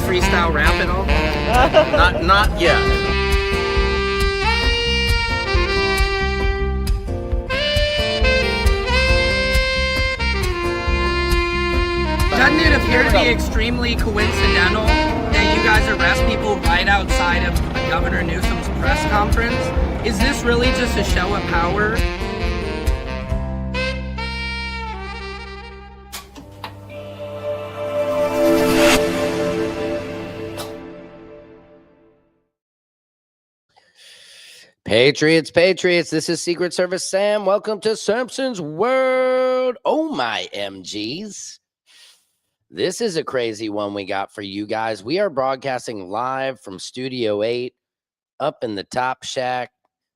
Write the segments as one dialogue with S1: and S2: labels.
S1: freestyle rap at all?
S2: Not yet.
S1: Doesn't it appear to be extremely coincidental that you guys arrest people right outside of Governor Newsom's press conference? Is this really just a show of power?
S2: Patriots, this is Secret Service Sam. Welcome to Samson's World. Oh my MGs. This is a crazy one we got for you guys. We are broadcasting live from Studio 8 up in the Top Shack,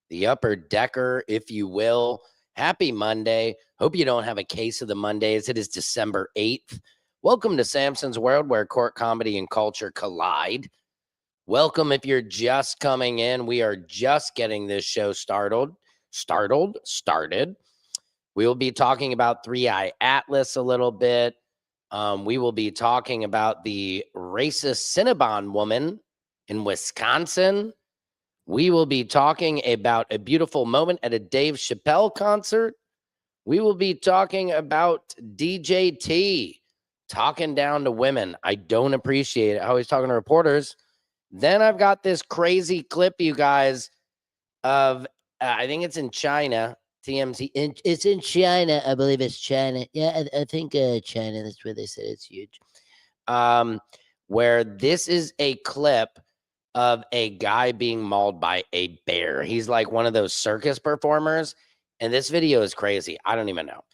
S2: the upper decker, if you will. Happy Monday. Hope you don't have a case of the Mondays. It is December 8th. Welcome to Samson's World, where court, comedy, and culture collide. Welcome if you're just coming in. We are just getting this show started. We will be talking about 3i Atlas a little bit. We will be talking about the racist Cinnabon woman in Wisconsin. We will be talking about a beautiful moment at a Dave Chappelle concert. We will be talking about DJT talking down to women. I don't appreciate it. How he's talking to reporters. Then I've got this crazy clip, you guys, of, I think it's in China, TMZ. It's in China. I believe it's China. Yeah, I think China, that's where they said it's huge. Where this is a clip of a guy being mauled by a bear. He's like one of those circus performers. And this video is crazy. I don't even know.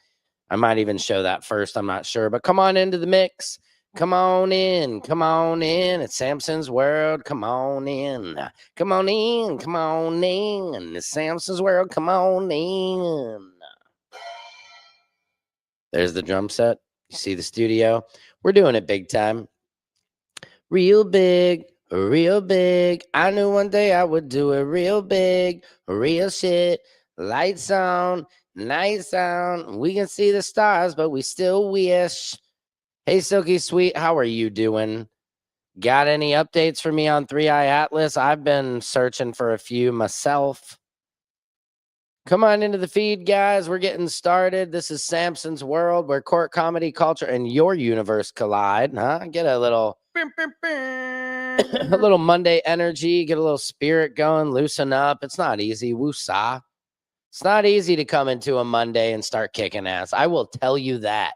S2: I might even show that first. I'm not sure. But come on into the mix. Come on in. Come on in. It's Samson's World. Come on in. Come on in. Come on in. It's Samson's World. Come on in. There's the drum set. You see the studio? We're doing it big time. Real big. Real big. I knew one day I would do it real big. Real shit. Lights on. Nights on. We can see the stars, but we still wish. Hey, Silky Sweet, how are you doing? Got any updates for me on 3i Atlas? I've been searching for a few myself. Come on into the feed, guys. We're getting started. This is Samson's World, where court, comedy, culture, and your universe collide. Huh? Get a little, a little Monday energy. Get a little spirit going. Loosen up. It's not easy. Woosah. It's not easy to come into a Monday and start kicking ass. I will tell you that.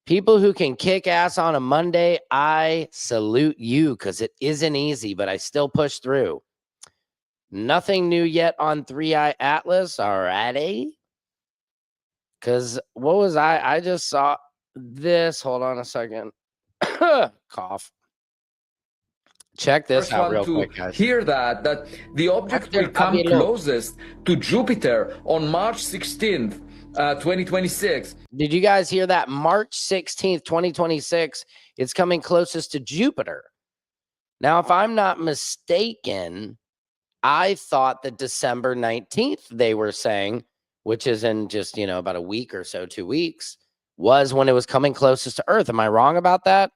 S2: People who can kick ass on a Monday, I salute you, because it isn't easy, but I still push through. Nothing new yet on 3i Atlas. Alrighty. Because what was I just saw this. Hold on a second. Cough. Check this out real quick, guys.
S3: Hear that the object will come closest to Jupiter on March 16th. 2026.
S2: Did you guys hear that? March 16th, 2026. It's coming closest to Jupiter. Now, if I'm not mistaken, I thought that December 19th, they were saying, which is in just, about a week or so, 2 weeks, was when it was coming closest to Earth. Am I wrong about that?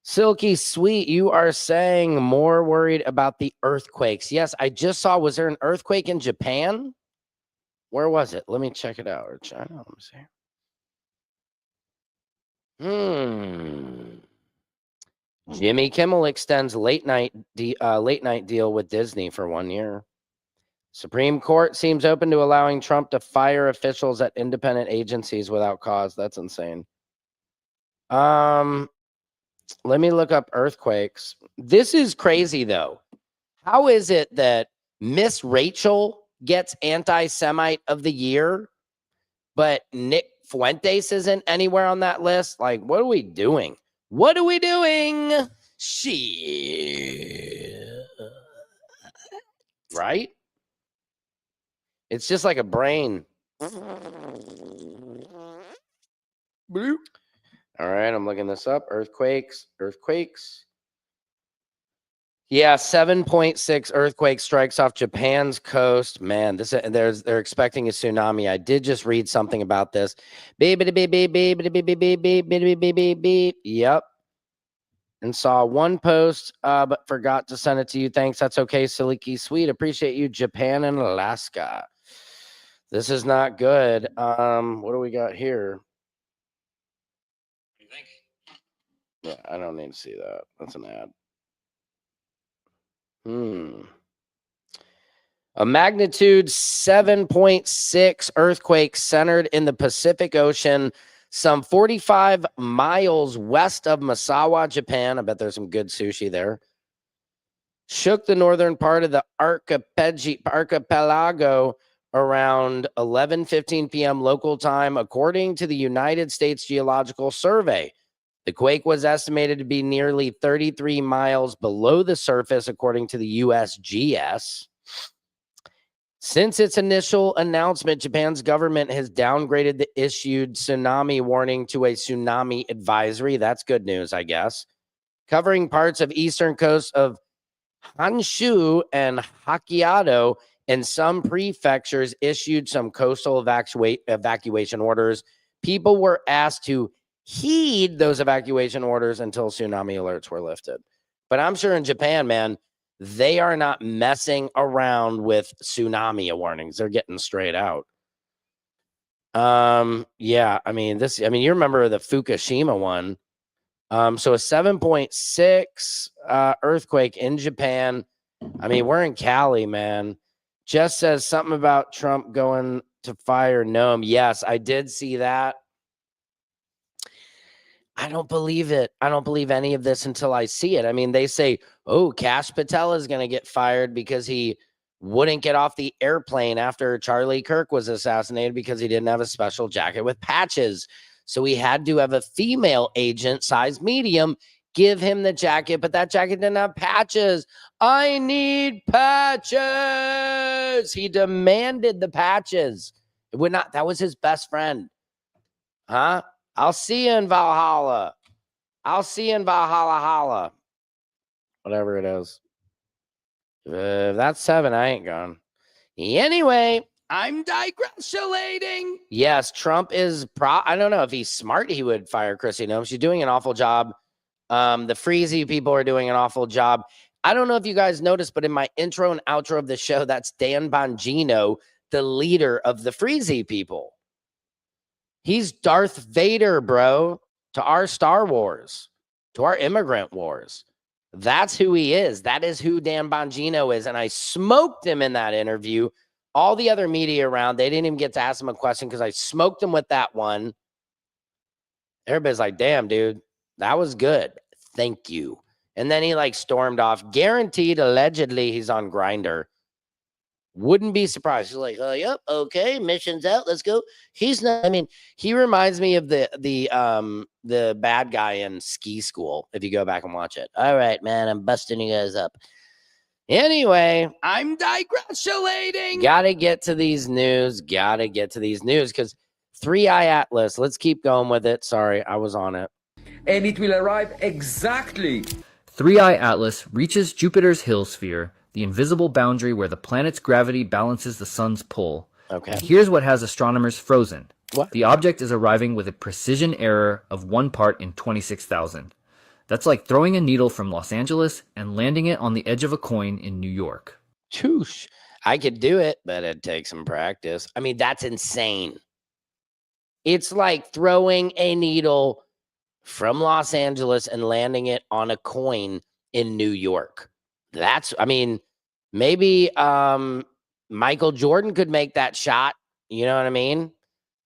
S2: Silky Sweet, you are saying more worried about the earthquakes. Yes, I just saw, was there an earthquake in Japan? Where was it? Let me check it out. Or China. Let me see. Jimmy Kimmel extends late night deal with Disney for 1 year. Supreme Court seems open to allowing Trump to fire officials at independent agencies without cause. That's insane. Let me look up earthquakes. This is crazy though. How is it that Miss Rachel gets anti-Semite of the year, but Nick Fuentes isn't anywhere on that list? Like, what are we doing? What are we doing? Shit. Right? It's just like a brain. Bloop. All right, I'm looking this up. Earthquakes. Yeah, 7.6 earthquake strikes off Japan's coast. Man, they're expecting a tsunami. I did just read something about this. Beep, beep, beep, beep, beep, beep, beep, beep, beep, beep, beep, beep, beep. Yep. and saw one post, but forgot to send it to you. Thanks. That's okay, Siliki Sweet. Appreciate you, Japan and Alaska. This is not good. What do we got here? Yeah, I don't need to see that. That's an ad. A magnitude 7.6 earthquake centered in the Pacific Ocean, some 45 miles west of Misawa, Japan. I bet there's some good sushi there. Shook the northern part of the archipelago around 11:15 p.m. local time, according to the United States Geological Survey. The quake was estimated to be nearly 33 miles below the surface, according to the USGS. Since its initial announcement, Japan's government has downgraded the issued tsunami warning to a tsunami advisory. That's good news, I guess. Covering parts of eastern coast of Honshu and Hokkaido, and some prefectures issued some coastal evacuation orders. People were asked to heed those evacuation orders until tsunami alerts were lifted. But I'm sure in Japan, man, they are not messing around with tsunami warnings. They're getting straight out. Yeah, you remember the Fukushima one. So a 7.6 earthquake in Japan. I mean, we're in Cali, man. Just says something about Trump going to fire Noam. Yes, I did see that. I don't believe it. I don't believe any of this until I see it. I mean, they say, oh, Kash Patel is going to get fired because he wouldn't get off the airplane after Charlie Kirk was assassinated because he didn't have a special jacket with patches. So he had to have a female agent, size medium, give him the jacket, but that jacket didn't have patches. I need patches. He demanded the patches. It would not. That was his best friend. Huh? I'll see you in Valhalla. I'll see you in Valhalla. Whatever it is. If that's 7, I ain't gone. Anyway, I'm digressulating. Yes, Trump is I don't know if he's smart, he would fire Kristi Noem. She's doing an awful job. The Freezy people are doing an awful job. I don't know if you guys noticed, but in my intro and outro of the show, that's Dan Bongino, the leader of the Freezy people. He's Darth Vader, bro, to our Star Wars, to our immigrant wars. That's who he is. That is who Dan Bongino is. And I smoked him in that interview. All the other media around, they didn't even get to ask him a question because I smoked him with that one. Everybody's like, damn, dude, that was good. Thank you. And then he stormed off. Guaranteed, allegedly, he's on Grindr. Wouldn't be surprised. He's like, oh, yep, okay, mission's out. Let's go. He's not. I mean, he reminds me of the bad guy in Ski School. If you go back and watch it. All right, man, I'm busting you guys up. Anyway, I'm digressulating. Gotta get to these news. Because 3i Atlas. Let's keep going with it. Sorry, I was on it.
S3: And it will arrive exactly.
S4: 3i Atlas reaches Jupiter's hill sphere, the invisible boundary where the planet's gravity balances the sun's pull.
S2: Okay.
S4: And here's what has astronomers frozen.
S2: What?
S4: The object is arriving with a precision error of 1 part in 26,000. That's like throwing a needle from Los Angeles and landing it on the edge of a coin in New York.
S2: Choosh. I could do it, but it'd take some practice. I mean, that's insane. It's like throwing a needle from Los Angeles and landing it on a coin in New York. Maybe Michael Jordan could make that shot. You know what I mean?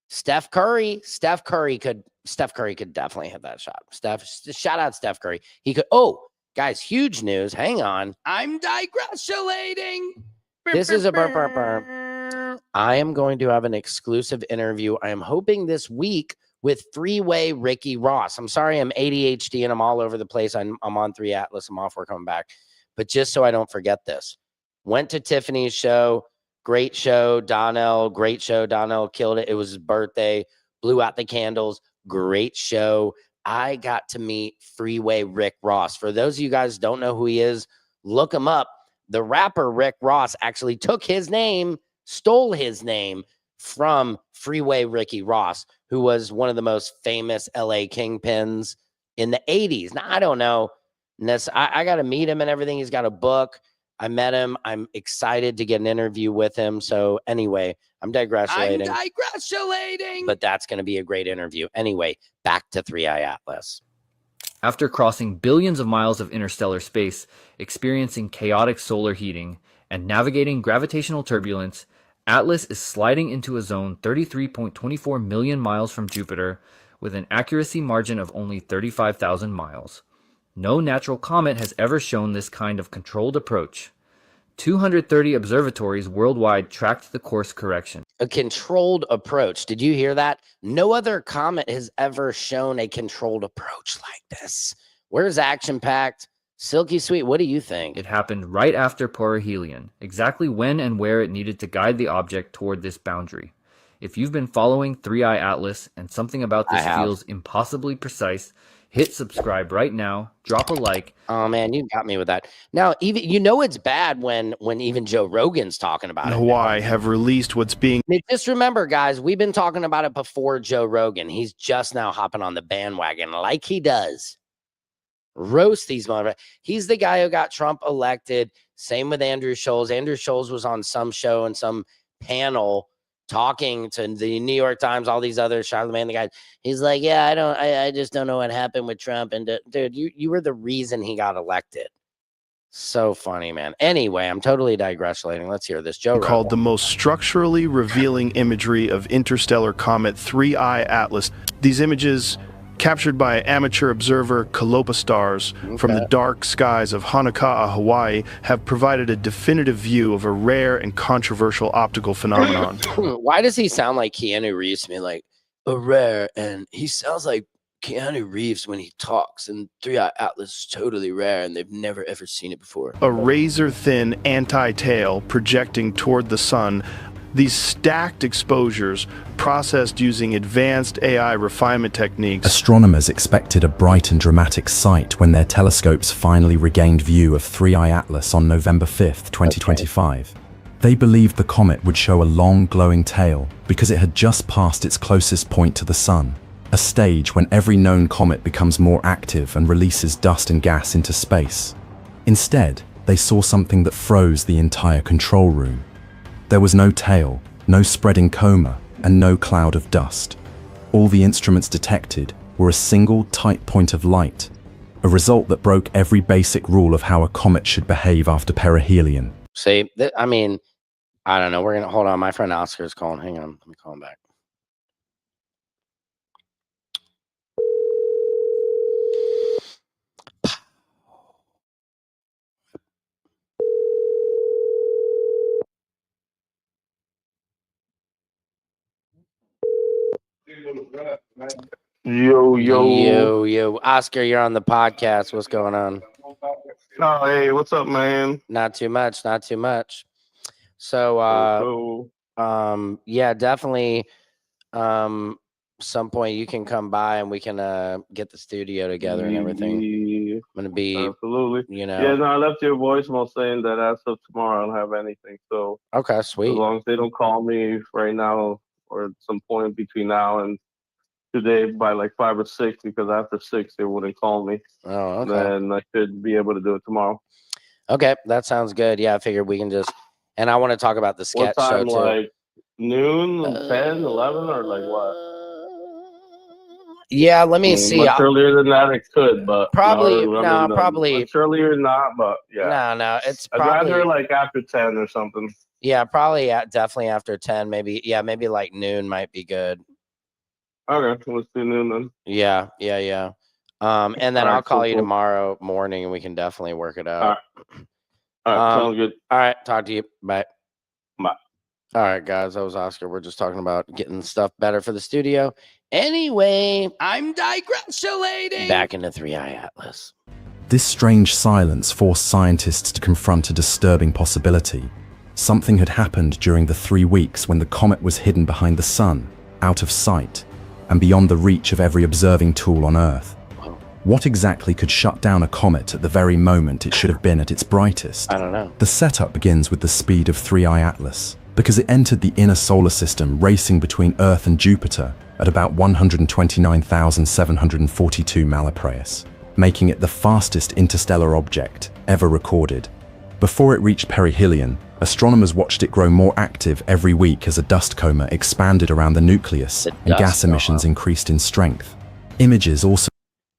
S2: Steph Curry could definitely hit that shot. Shout out Steph Curry. He could. Oh, guys, huge news. Hang on. I'm digressulating. This is a burp. I am going to have an exclusive interview. I am hoping this week with Freeway Ricky Ross. I'm sorry, I'm ADHD and I'm all over the place. I'm on 3 Atlas. I'm off work, coming back. But just so I don't forget this, went to Tiffany's show. Great show, Donnell. Great show. Donnell killed it. It was his birthday. Blew out the candles. Great show. I got to meet Freeway Rick Ross. For those of you guys who don't know who he is, look him up. The rapper Rick Ross actually took his name, stole his name from Freeway Ricky Ross, who was one of the most famous LA kingpins in the 80s. Now, I don't know. I got to meet him and everything. He's got a book. I met him. I'm excited to get an interview with him. So anyway, I'm digressing. But that's going to be a great interview. Anyway, back to 3i Atlas.
S4: After crossing billions of miles of interstellar space, experiencing chaotic solar heating, and navigating gravitational turbulence, Atlas is sliding into a zone 33.24 million miles from Jupiter with an accuracy margin of only 35,000 miles. No natural comet has ever shown this kind of controlled approach. 230 observatories worldwide tracked the course correction.
S2: A controlled approach. Did you hear that? No other comet has ever shown a controlled approach like this. Where's action-packed? Silky sweet, what do you think?
S4: It happened right after perihelion, exactly when and where it needed to guide the object toward this boundary. If you've been following 3i Atlas and something about this feels impossibly precise, hit subscribe right now, drop a like.
S2: Oh man, you got me with that. Now, even it's bad when even Joe Rogan's talking about it.
S5: Hawaii have released what's being.
S2: Just remember, guys, we've been talking about it before Joe Rogan. He's just now hopping on the bandwagon like he does. Roast these motherfuckers. He's the guy who got Trump elected. Same with Andrew Schultz. Andrew Schultz was on some show and some panel talking to the New York Times, all these other Charlemagne the guys. He's like, yeah, I just don't know what happened with Trump. And dude, you were the reason he got elected. So funny, man. Anyway, I'm totally digressing. Let's hear this. Joe
S5: Called
S2: Rogan.
S5: the most structurally revealing imagery of interstellar comet 3i Atlas. These images, captured by amateur observer Kalopa stars from the dark skies of Hanaka'a, Hawaii, have provided a definitive view of a rare and controversial optical phenomenon.
S2: Why does he sound like Keanu Reeves to me? Like, a rare, and he sounds like Keanu Reeves when he talks, and 3i Atlas is totally rare, and they've never ever seen it before.
S5: A razor-thin anti-tail projecting toward the sun. These stacked exposures, processed using advanced AI refinement techniques.
S6: Astronomers expected a bright and dramatic sight when their telescopes finally regained view of 3i Atlas on November 5th, 2025. They believed the comet would show a long, glowing tail because it had just passed its closest point to the sun, a stage when every known comet becomes more active and releases dust and gas into space. Instead, they saw something that froze the entire control room. There was no tail, no spreading coma, and no cloud of dust. All the instruments detected were a single tight point of light, a result that broke every basic rule of how a comet should behave after perihelion.
S2: See, I mean, I don't know. We're going to hold on. My friend Oscar's calling. Hang on. Let me call him back. Yo. Oscar, you're on the podcast. What's going on?
S7: Oh, hey, what's up, man?
S2: Not too much. So, yeah, definitely. Some point you can come by and we can get the studio together and everything. I'm gonna be
S7: absolutely.
S2: Yeah,
S7: no, I left your voicemail saying that as of tomorrow I don't have anything. So
S2: okay, sweet.
S7: As long as they don't call me right now or at some point between now and today by like 5 or 6, because after 6 they wouldn't call me.
S2: Oh, okay.
S7: Then I should be able to do it tomorrow.
S2: Okay, that sounds good. Yeah, I figured we can just, and I want to talk about the sketch
S7: what time,
S2: show too.
S7: Like noon, 10, 11, or like what?
S2: Yeah, let me see.
S7: Much earlier than that it could, but
S2: probably
S7: probably much earlier not, but yeah.
S2: No, it's
S7: I'd
S2: probably
S7: rather like after 10 or something.
S2: Yeah, probably definitely after 10, maybe. Yeah, maybe like noon might be good.
S7: Okay, let's do noon then.
S2: Yeah. And then I'll call you tomorrow morning and we can definitely work it out.
S7: All right, sounds good.
S2: All right, talk to you. Bye.
S7: Bye.
S2: All right, guys, that was Oscar. We're just talking about getting stuff better for the studio. Anyway, I'm digressing. Back into 3i Atlas.
S6: This strange silence forced scientists to confront a disturbing possibility. Something had happened during the 3 weeks when the comet was hidden behind the sun, out of sight, and beyond the reach of every observing tool on Earth. What exactly could shut down a comet at the very moment it should have been at its brightest?
S2: I don't know.
S6: The setup begins with the speed of 3i Atlas, because it entered the inner solar system racing between Earth and Jupiter at about 129,742 Malapraeus. making it the fastest interstellar object ever recorded. Before it reached perihelion, astronomers watched it grow more active every week as a dust coma expanded around the nucleus and gas emissions increased in strength. Images also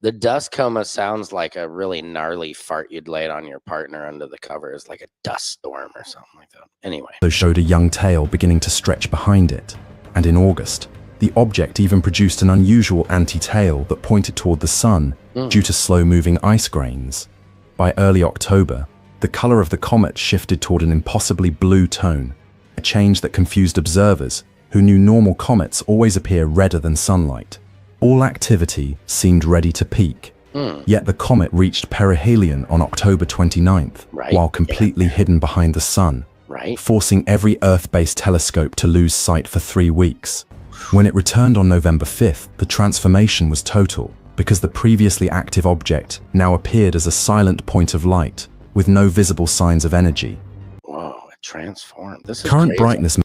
S2: The dust coma sounds like a really gnarly fart you'd lay on your partner under the covers, like a dust storm or something like that. Anyway.
S6: showed a young tail beginning to stretch behind it, and in August, the object even produced an unusual anti-tail that pointed toward the sun due to slow-moving ice grains. By early October, the color of the comet shifted toward an impossibly blue tone, a change that confused observers who knew normal comets always appear redder than sunlight. All activity seemed ready to peak, yet the comet reached perihelion on October 29th, while completely hidden behind the sun, forcing every Earth-based telescope to lose sight for 3 weeks. When it returned on November 5th, the transformation was total, because the previously active object now appeared as a silent point of light, with no visible signs of energy.
S2: Whoa, it transformed. This is
S6: Current
S2: crazy.
S6: brightness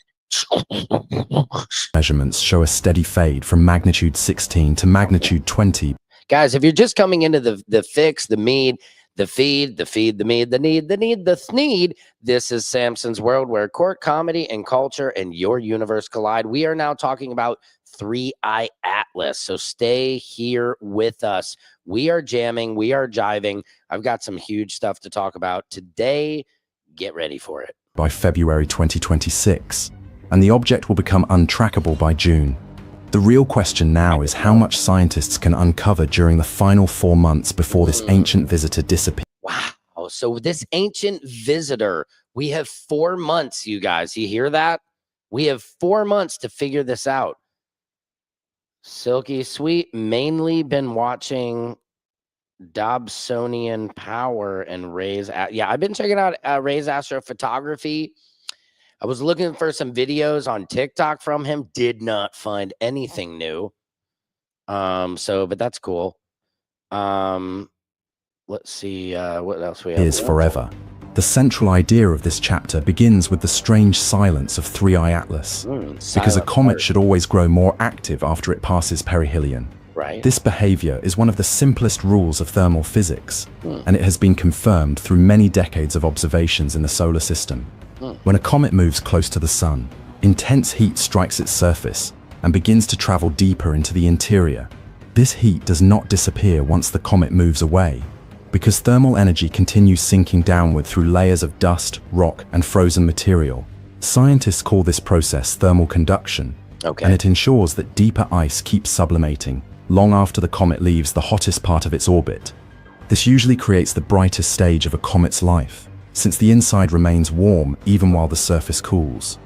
S6: measurements show a steady fade from magnitude 16 to magnitude 20.
S2: Guys, if you're just coming into the fix, the mead, the feed, the mead, the need, the sneed, this is Samson's World, where court, comedy, and culture and your universe collide. We are now talking about 3i Atlas, so stay here with us. We are jamming, we are jiving. I've got some huge stuff to talk about today. Get ready for it.
S6: By February 2026, and the object will become untrackable by June. The real question now is how much scientists can uncover during the final 4 months before this ancient visitor disappears.
S2: Wow, so this ancient visitor, we have 4 months, you guys. You hear that? We have 4 months to figure this out. Silky Sweet, mainly been watching Dobsonian Power and Ray's. Yeah, I've been checking out Ray's astrophotography. I was looking for some videos on TikTok from him. Did not find anything new. But that's cool. Let's see what else we have.
S6: Is forever. The central idea of this chapter begins with the strange silence of 3i Atlas, because a comet should always grow more active after it passes perihelion.
S2: Right.
S6: This behavior is one of the simplest rules of thermal physics, and it has been confirmed through many decades of observations in the solar system. When a comet moves close to the sun, intense heat strikes its surface and begins to travel deeper into the interior. This heat does not disappear once the comet moves away, because thermal energy continues sinking downward through layers of dust, rock, and frozen material. Scientists call this process thermal conduction, and it ensures that deeper ice keeps sublimating long after the comet leaves the hottest part of its orbit. This usually creates the brightest stage of a comet's life, since the inside remains warm even while the surface cools.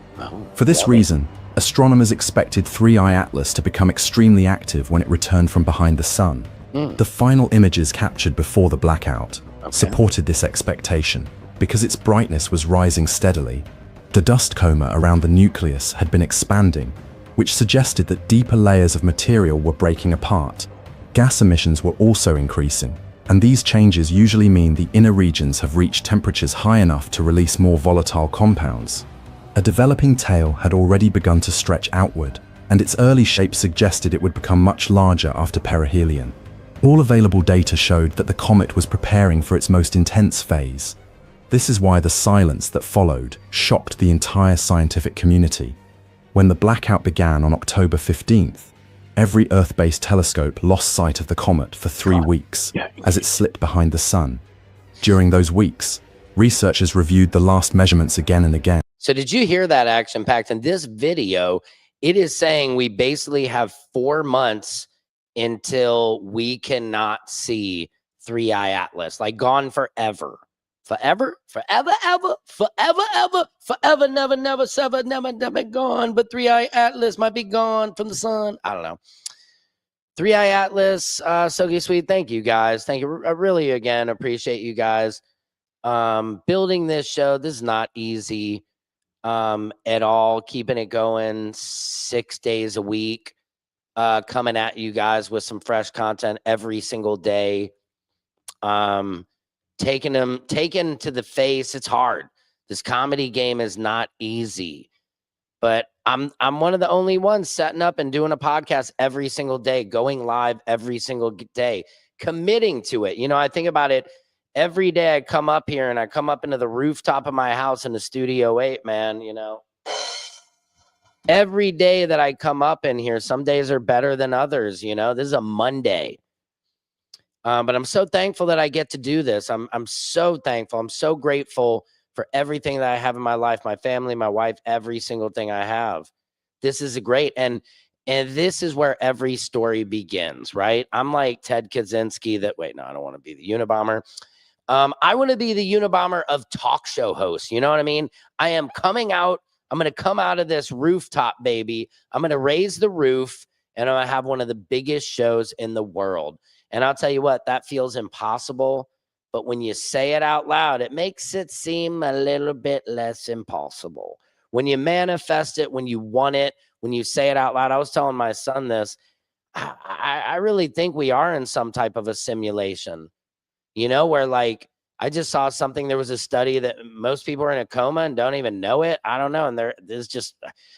S6: For this reason, astronomers expected 3i Atlas to become extremely active when it returned from behind the sun. The final images captured before the blackout supported this expectation, because its brightness was rising steadily. The dust coma around the nucleus had been expanding, which suggested that deeper layers of material were breaking apart. Gas emissions were also increasing, and these changes usually mean the inner regions have reached temperatures high enough to release more volatile compounds. A developing tail had already begun to stretch outward, and its early shape suggested it would become much larger after perihelion. All available data showed that the comet was preparing for its most intense phase. This is why the silence that followed shocked the entire scientific community. When the blackout began on October 15th, every Earth-based telescope lost sight of the comet for 3 weeks as it slipped behind the sun. During those weeks, researchers reviewed the last measurements again and again.
S2: So did you hear that, Action Packed? In this video, it is saying we basically have 4 months until we cannot see 3i Atlas, like gone forever. Forever, forever, ever, forever, ever, forever, never, never, sever, never, never gone. But 3i Atlas might be gone from the sun. I don't know. 3i Atlas, Silky Sweet, thank you guys. Thank you. I really, again, appreciate you guys. Building this show, this is not easy at all. Keeping it going 6 days a week. Coming at you guys with some fresh content every single day. Taking to the face. It's hard. This comedy game is not easy, but I'm one of the only ones setting up and doing a podcast every single day, going live every single day. committing to it. You know, I think about it every day. I come up here and I come up into the rooftop of my house in the Studio 8, man, you know. Every day that I come up in here, some days are better than others, you know. This is a Monday. But I'm so thankful that I get to do this. I'm so thankful. I'm so grateful for everything that I have in my life, my family, my wife, every single thing I have. This is great. And this is where every story begins, right? I'm like Ted Kaczynski that, wait, no, I don't want to be the Unabomber. I want to be the Unabomber of talk show hosts. You know what I mean? I am coming out. I'm going to come out of this rooftop, baby. I'm going to raise the roof and I'm going to have one of the biggest shows in the world. And I'll tell you what, that feels impossible. But when you say it out loud, it makes it seem a little bit less impossible. When you manifest it, when you want it, when you say it out loud. I was telling my son this. I really think we are in some type of a simulation, you know, where like I just saw something. There was a study that most people are in a coma and don't even know it. I don't know. And there's just,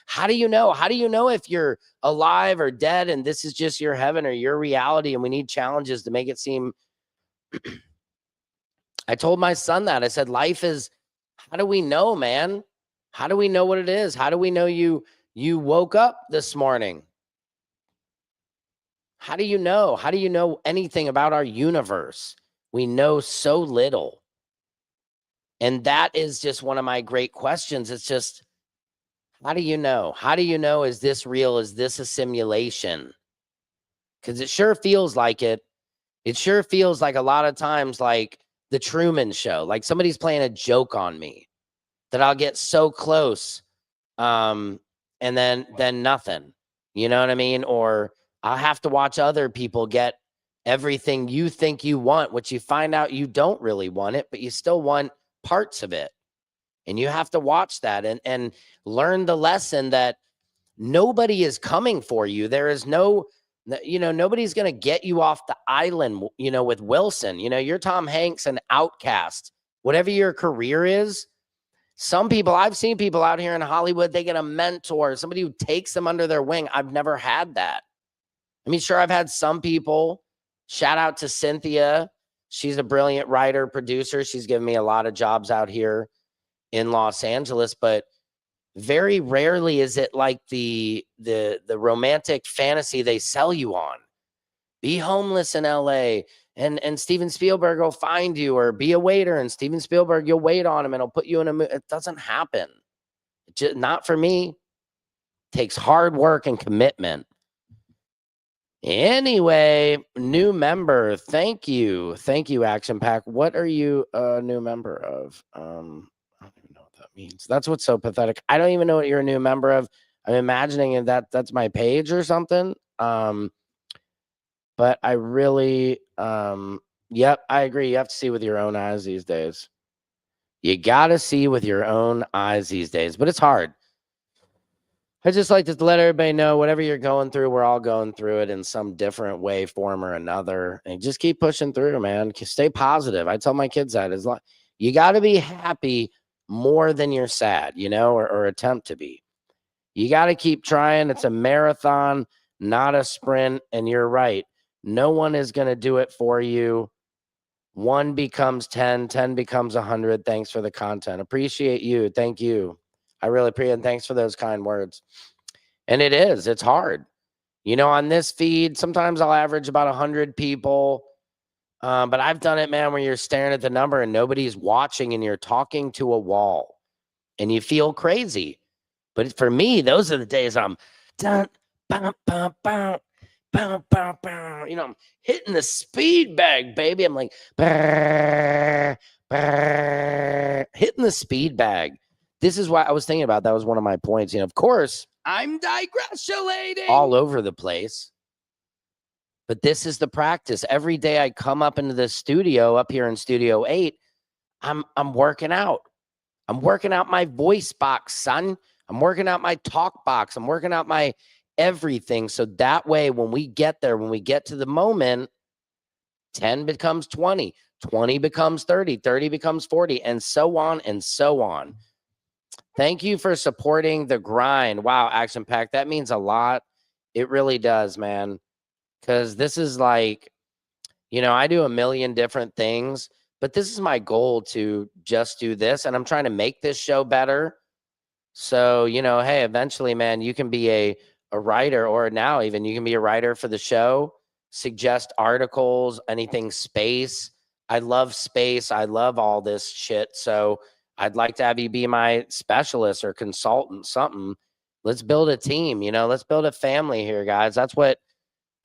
S2: how do you know? How do you know if you're alive or dead and this is just your heaven or your reality? And we need challenges to make it seem. I told my son that. I said, life is, how do we know, man? How do we know what it is? How do we know you woke up this morning? How do you know? How do you know anything about our universe? We know so little. And that is just one of my great questions. It's just, how do you know? How do you know, is this real? Is this a simulation? Because it sure feels like it. It sure feels like a lot of times like the Truman Show, like somebody's playing a joke on me, that I'll get so close and then nothing. You know what I mean? Or I'll have to watch other people get everything you think you want, which you find out you don't really want it, but you still want parts of it. And you have to watch that and learn the lesson that nobody is coming for you. There is no, you know, nobody's going to get you off the island, you know, with Wilson. You know, you're Tom Hanks, an outcast, whatever your career is. Some people, I've seen people out here in Hollywood, they get a mentor, somebody who takes them under their wing. I've never had that. I mean, sure, I've had some people. Shout out to Cynthia. She's a brilliant writer, producer. She's given me a lot of jobs out here in Los Angeles, but very rarely is it like the romantic fantasy they sell you on. Be homeless in LA and Steven Spielberg will find you, or be a waiter and Steven Spielberg, you'll wait on him and he'll put you in a movie. It doesn't happen. Just not for me. It takes hard work and commitment. Anyway, new member. Thank you. Thank you, Action Pack. What are you a new member of? I don't even know what that means. That's what's so pathetic. I don't even know what you're a new member of. I'm imagining that's my page or something. But I really, yep, I agree. You have to see with your own eyes these days. You got to see with your own eyes these days, but it's hard. I just like to let everybody know whatever you're going through, we're all going through it in some different way, form, or another. And just keep pushing through, man. Stay positive. I tell my kids that you got to be happy more than you're sad, you know, or attempt to be. You got to keep trying. It's a marathon, not a sprint. And you're right. No one is going to do it for you. 1 becomes 10, 10 becomes 100. Thanks for the content. Appreciate you. Thank you. I really appreciate it. Thanks for those kind words. And it's hard. You know, on this feed, sometimes I'll average about 100 people. But I've done it, man, where you're staring at the number and nobody's watching and you're talking to a wall and you feel crazy. But for me, those are the days I'm dun, bum, bum, bum, bum, bum, bum. You know, I'm hitting the speed bag, baby. I'm like, brr, brr, hitting the speed bag. This is why I was thinking about. That was one of my points. You know, of course, I'm digressulating all over the place. But this is the practice. Every day I come up into the studio up here in Studio 8, I'm working out. I'm working out my voice box, son. I'm working out my talk box. I'm working out my everything. So that way, when we get there, when we get to the moment, 10 becomes 20, 20 becomes 30, 30 becomes 40, and so on and so on. Thank you for supporting the grind. Wow, Action Pack. That means a lot. It really does, man. Because this is like, You know, I do a million different things, but this is my goal to just do this. And I'm trying to make this show better. So, you know, hey, eventually, man, you can be a writer, or now even you can be a writer for the show, suggest articles, anything space. I love space. I love all this shit. So I'd like to have you be my specialist or consultant, something. Let's build a team, you know, let's build a family here, guys. That's what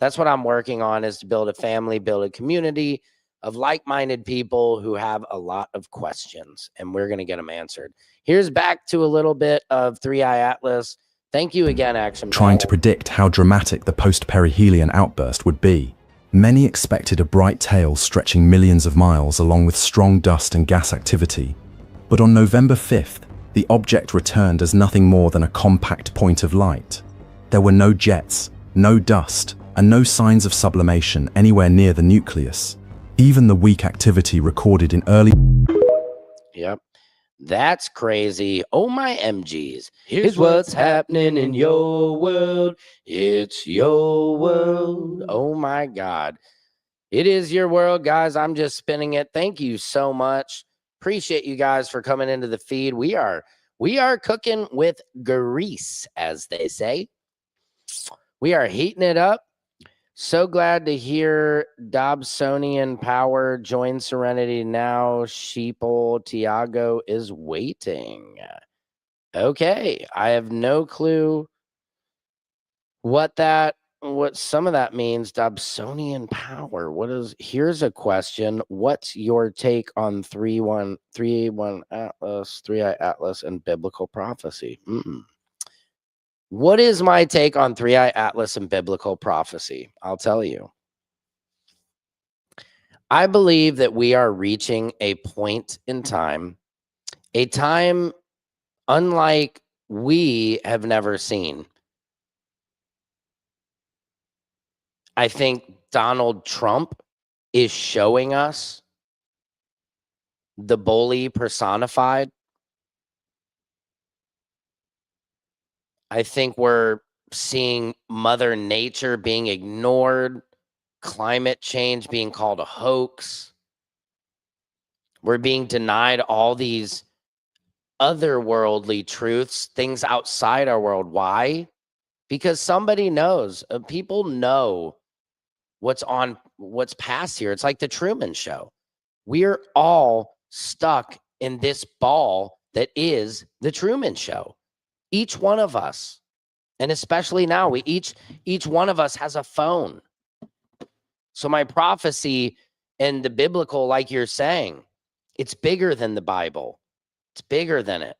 S2: I'm working on, is to build a family, build a community of like-minded people who have a lot of questions, and we're going to get them answered. Here's back to a little bit of 3i Atlas. Thank you again, Action
S6: Trying
S2: Paul.
S6: to predict how dramatic the post-perihelion outburst would be. Many expected a bright tail stretching millions of miles along with strong dust and gas activity. But on November 5th, the object returned as nothing more than a compact point of light. There were no jets, no dust, and no signs of sublimation anywhere near the nucleus. Even the weak activity recorded in early...
S2: Yep. That's crazy. Oh, my MGs. Here's what's happening in your world. It's your world. Oh, my God. It is your world, guys. I'm just spinning it. Thank you so much. Appreciate you guys for coming into the feed. We are cooking with grease, as they say. We are heating it up. So glad to hear Dobsonian Power join Serenity now. Sheeple Tiago is waiting. Okay, I have no clue what some of that means. Dobsonian Power. Here's a question. What's your take on 3-1 Atlas, 3i Atlas, and biblical prophecy? What is my take on 3i Atlas and biblical prophecy? I'll tell you. I believe that we are reaching a point in time, a time unlike we have never seen. I think Donald Trump is showing us the bully personified. I think we're seeing Mother Nature being ignored, climate change being called a hoax. We're being denied all these otherworldly truths, things outside our world. Why? Because somebody knows. People know what's past here. It's like the Truman Show. We're all stuck in this ball that is the Truman Show. Each one of us, and especially now, each one of us has a phone. So my prophecy and the biblical, like you're saying, it's bigger than the Bible. It's bigger than it.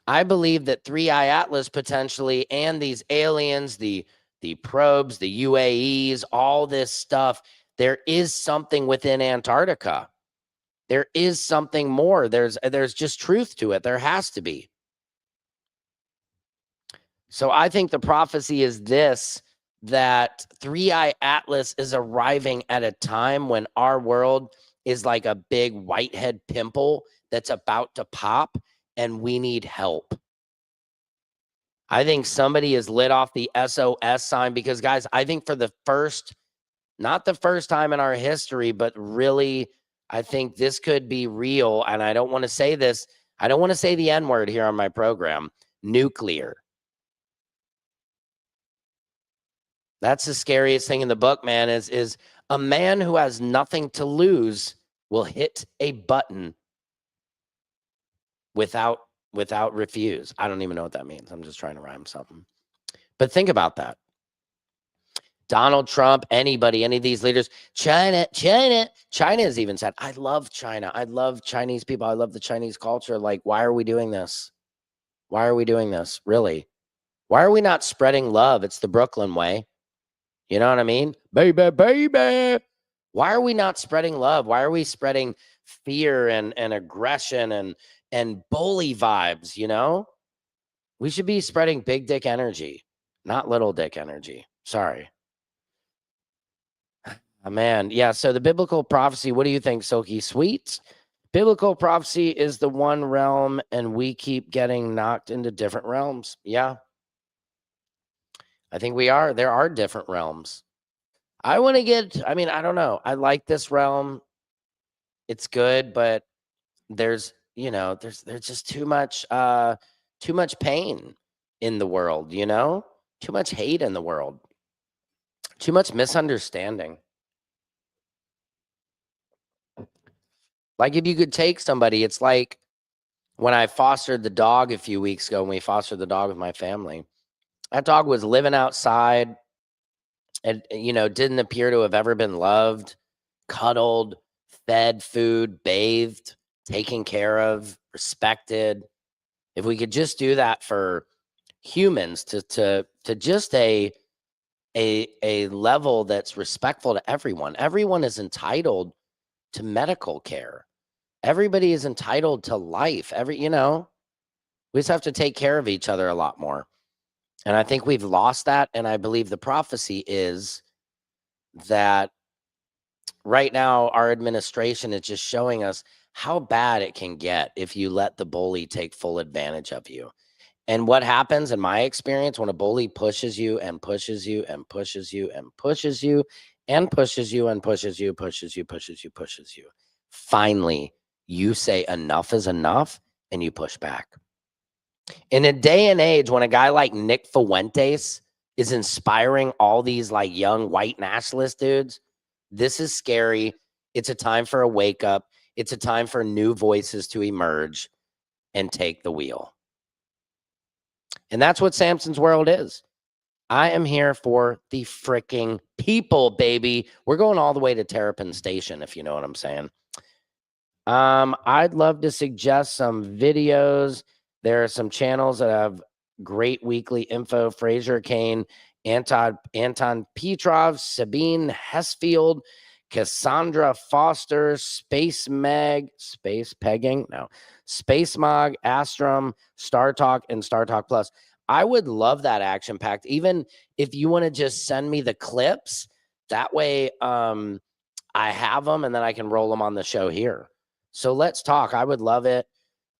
S2: I believe that 3i Atlas potentially, and these aliens, the probes, the UAEs, all this stuff, there is something within Antarctica. There is something more. There's just truth to it. There has to be. So I think the prophecy is this, that 3i Atlas is arriving at a time when our world is like a big whitehead pimple that's about to pop, and we need help. I think somebody has lit off the SOS sign, because, guys, I think for not the first time in our history, but really, I think this could be real. And I don't want to say this. I don't want to say the N-word here on my program. Nuclear. That's the scariest thing in the book, man, is a man who has nothing to lose will hit a button without refuse. I don't even know what that means. I'm just trying to rhyme something. But think about that. Donald Trump, anybody, any of these leaders, China has even said, I love China. I love Chinese people. I love the Chinese culture. Like, why are we doing this? Why are we doing this? Really? Why are we not spreading love? It's the Brooklyn way. You know what I mean? Baby, baby. Why are we not spreading love? Why are we spreading fear and aggression and bully vibes, you know? We should be spreading big dick energy, not little dick energy. Sorry. Oh, man. Yeah, so the biblical prophecy, what do you think, Silky Sweets? Biblical prophecy is the one realm, and we keep getting knocked into different realms. Yeah. I think we are. There are different realms. I want to get, I mean, I don't know. I like this realm. It's good, but there's, there's just too much pain in the world, too much hate in the world, too much misunderstanding. Like if you could take somebody, it's like when I fostered the dog a few weeks ago, when we fostered the dog with my family, that dog was living outside and, didn't appear to have ever been loved, cuddled, fed food, bathed, taken care of, respected. If we could just do that for humans to just a level that's respectful to everyone. Everyone is entitled to medical care. Everybody is entitled to life. We just have to take care of each other a lot more. And I think we've lost that. And I believe the prophecy is that right now our administration is just showing us how bad it can get if you let the bully take full advantage of you. And what happens in my experience when a bully pushes you and pushes you and pushes you and pushes you and pushes you and pushes you, pushes you, finally you say enough is enough and you push back. In a day and age when a guy like Nick Fuentes is inspiring all these like young white nationalist dudes, this is scary. It's a time for a wake up. It's a time for new voices to emerge and take the wheel. And that's what Samson's world is. I am here for the freaking people, baby. We're going all the way to Terrapin Station, if you know what I'm saying. I'd love to suggest some videos. There are some channels that have great weekly info. Fraser Kane, Anton Petrov, Sabine Hesfield, Cassandra Foster, Space Mag, Space Pegging, no, Space Mog, Astrum, Star Talk, and Star Talk Plus. I would love that action packed. Even if you want to just send me the clips, that way I have them and then I can roll them on the show here. So let's talk. I would love it.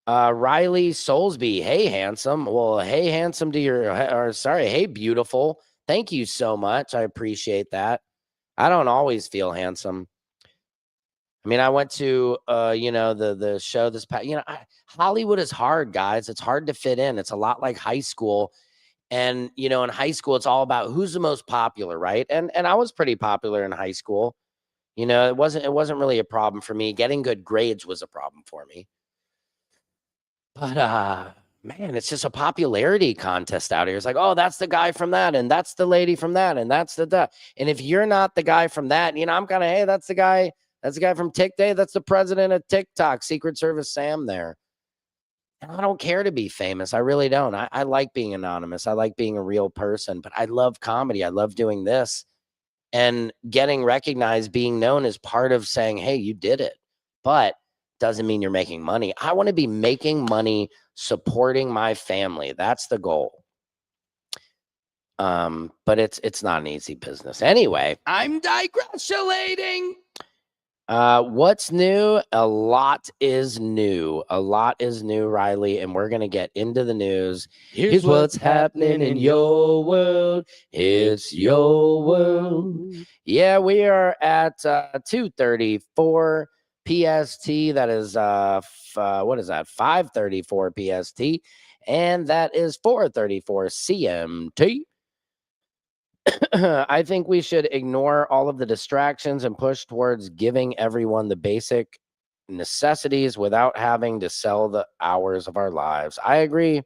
S2: Riley Soulsby, hey handsome. Well, hey handsome to hey beautiful. Thank you so much. I appreciate that. I don't always feel handsome. I mean, I went to the show this past, Hollywood is hard, guys. It's hard to fit in. It's a lot like high school. And in high school, it's all about who's the most popular, right? And I was pretty popular in high school. It wasn't really a problem for me. Getting good grades was a problem for me. But man, it's just a popularity contest out here. It's like, oh, that's the guy from that, and that's the lady from that, and that's the. And if you're not the guy from that, I'm kind of, hey, that's the guy from TikTok. That's the president of TikTok, Secret Service Sam there. And I don't care to be famous. I really don't. I like being anonymous. I like being a real person, but I love comedy. I love doing this. And getting recognized, being known is part of saying, hey, you did it. But doesn't mean you're making money. I want to be making money supporting my family. That's the goal. But it's not an easy business. Anyway, I'm digressulating. What's new? A lot is new. A lot is new, Riley, and we're gonna get into the news. Here's what's happening in your world. It's your world. Yeah, we are at 2:34 PST. That is what is that? 5:34 PST, and that is 4:34 CMT. I think we should ignore all of the distractions and push towards giving everyone the basic necessities without having to sell the hours of our lives. I agree.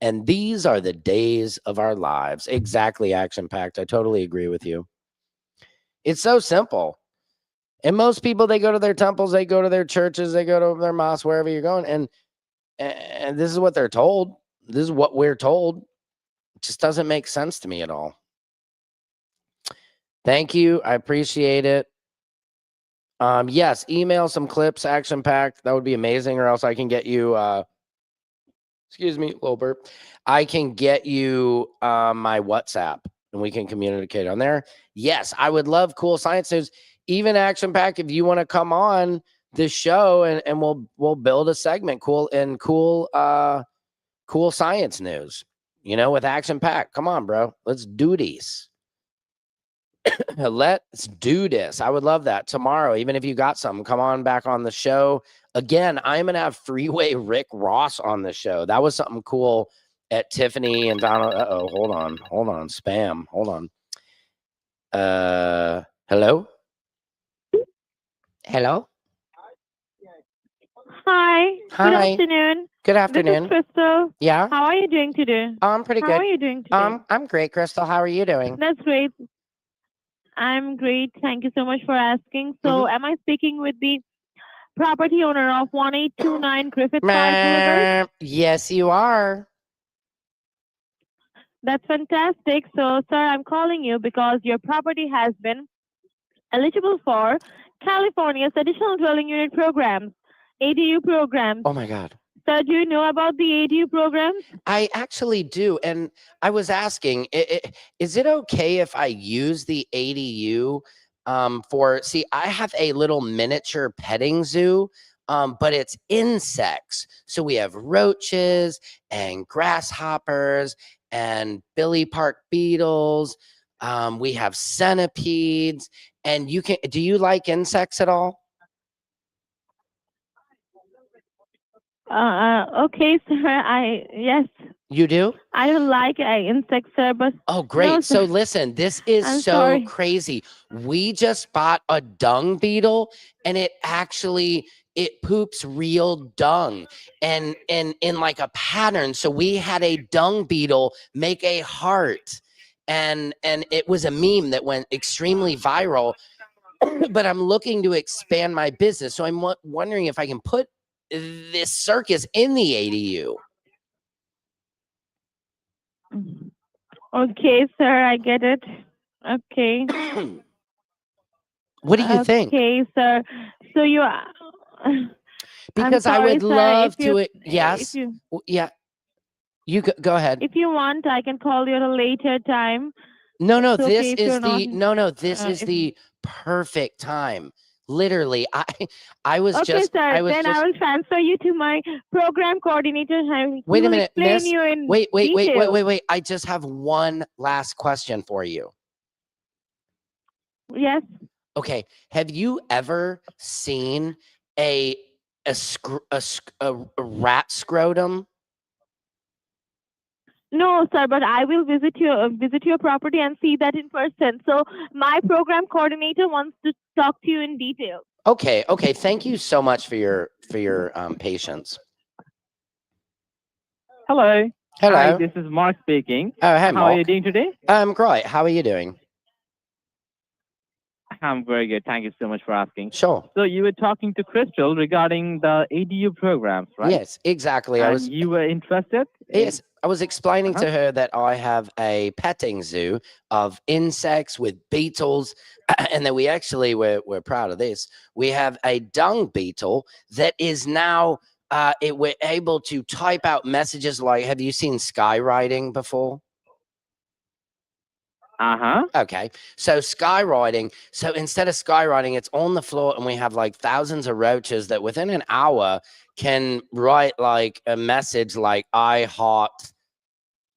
S2: And these are the days of our lives. Exactly, action-packed. I totally agree with you. It's so simple. And most people, they go to their temples, they go to their churches, they go to their mosques, wherever you're going. And this is what they're told. This is what we're told. It just doesn't make sense to me at all. Thank you. I appreciate it. Yes, email some clips, action packed. That would be amazing. Or else I can get you, excuse me, little burp. I can get you my WhatsApp and we can communicate on there. Yes, I would love cool science news. Even action pack, if you want to come on this show and we'll build a segment, cool science news, with action pack. Come on, bro. Let's do these. Let's do this. I would love that tomorrow. Even if you got something, come on back on the show. Again, I'm going to have Freeway Rick Ross on the show. That was something cool at Tiffany and Donald. Uh-oh, hold on. Spam. Hold on. Hello? Hello?
S8: Hi.
S2: Hi.
S8: Good afternoon.
S2: Good afternoon.
S8: This is Crystal.
S2: Yeah?
S8: How are you doing today?
S2: I'm pretty
S8: How
S2: good.
S8: are you doing today?
S2: I'm great, Crystal. How are you doing?
S8: That's great. I'm great. Thank you so much for asking. So, am I speaking with the property owner of 1829 Griffith Park Boulevard?
S2: Yes, you are.
S8: That's fantastic. So, sir, I'm calling you because your property has been eligible for California's additional dwelling unit programs, ADU programs.
S2: Oh my God.
S8: Sir, do you know about the ADU programs?
S2: I actually do. And I was asking, is it okay if I use the ADU see, I have a little miniature petting zoo, but it's insects. So we have roaches and grasshoppers and Billy Park beetles. We have centipedes. And do you like insects at all?
S8: Okay, sir. Yes.
S2: You do?
S8: I don't like insects, sir, but
S2: oh, great.
S8: no,
S2: So
S8: sir.
S2: listen, this is
S8: I'm
S2: so
S8: sorry.
S2: crazy. We just bought a dung beetle, and it poops real dung and in like a pattern. So we had a dung beetle make a heart, and it was a meme that went extremely viral. But I'm looking to expand my business, so I'm wondering if I can put this circus in the ADU.
S8: Okay, sir, I get it. Okay.
S2: What do you think?
S8: Okay, sir. So you are.
S2: Because
S8: I'm sorry,
S2: I would
S8: sir,
S2: love
S8: if you,
S2: to. Yes. Yeah. You go ahead.
S8: If you want, I can call you at a later time.
S2: No,
S8: It's okay
S2: this
S8: if
S2: is
S8: you're not.
S2: this is
S8: if-
S2: the perfect time. Literally, I was
S8: Okay,
S2: just
S8: sir.
S2: I was
S8: Then
S2: just
S8: I will transfer you to my program coordinator. And he
S2: wait a
S8: will
S2: minute,
S8: explain
S2: miss.
S8: you in
S2: Wait.
S8: detail.
S2: I just have one last question for you.
S8: Yes.
S2: Okay. Have you ever seen a rat scrotum?
S8: No, sir, but I will visit your property and see that in person. So my program coordinator wants to talk to you in detail.
S2: Okay. Thank you so much for your patience.
S9: Hello.
S2: Hello.
S9: Hi, this is Mark speaking.
S2: Oh, hey, Mark.
S9: How are you doing today?
S2: Great. How are you doing?
S9: I'm very good. Thank you so much for asking.
S2: Sure.
S9: So you were talking to Crystal regarding the ADU programs, right?
S2: Yes, exactly.
S9: And you were interested?
S2: Yes, I was explaining to her that I have a petting zoo of insects with beetles, and that we're proud of this. We have a dung beetle that is now we're able to type out messages like, have you seen skywriting before? Okay. So skywriting. So instead of skywriting, it's on the floor, and we have like thousands of roaches that within an hour can write like a message like, I heart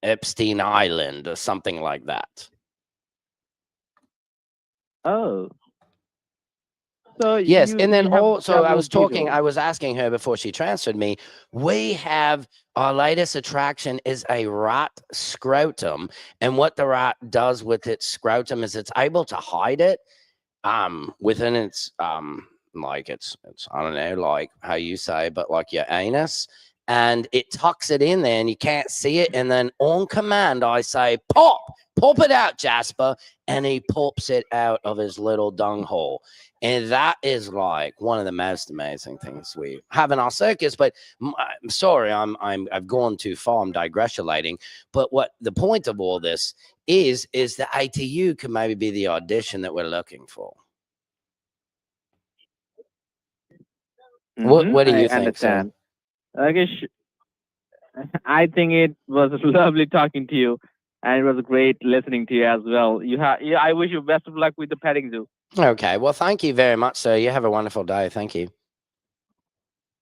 S2: Epstein Island or something like that.
S9: Oh. So
S2: yes, and then also I was asking her before she transferred me, we have our latest attraction is a rat scrotum, and what the rat does with its scrotum is it's able to hide it within its like it's I don't know, like how you say, but like your anus, and it tucks it in there and you can't see it, and then on command I say pop it out, Jasper, and he pops it out of his little dung hole. And that is like one of the most amazing things we have in our circus. But I'm sorry, I've gone too far. I'm digressulating. But what the point of all this is the ATU could maybe be the audition that we're looking for. What do you think,
S9: understand. Sir? Okay, I think it was lovely talking to you, and it was great listening to you as well. I wish you best of luck with the petting zoo.
S2: Okay, well, thank you very much, sir. You have a wonderful day. Thank you.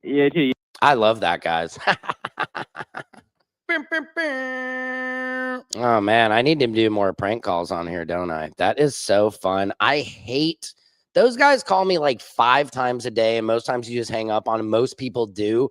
S9: Yeah, too.
S2: I love that, guys. Oh man, I need to do more prank calls on here, don't I? That is so fun. I hate those guys call me like 5 times a day, and most times you just hang up on them. Most people do.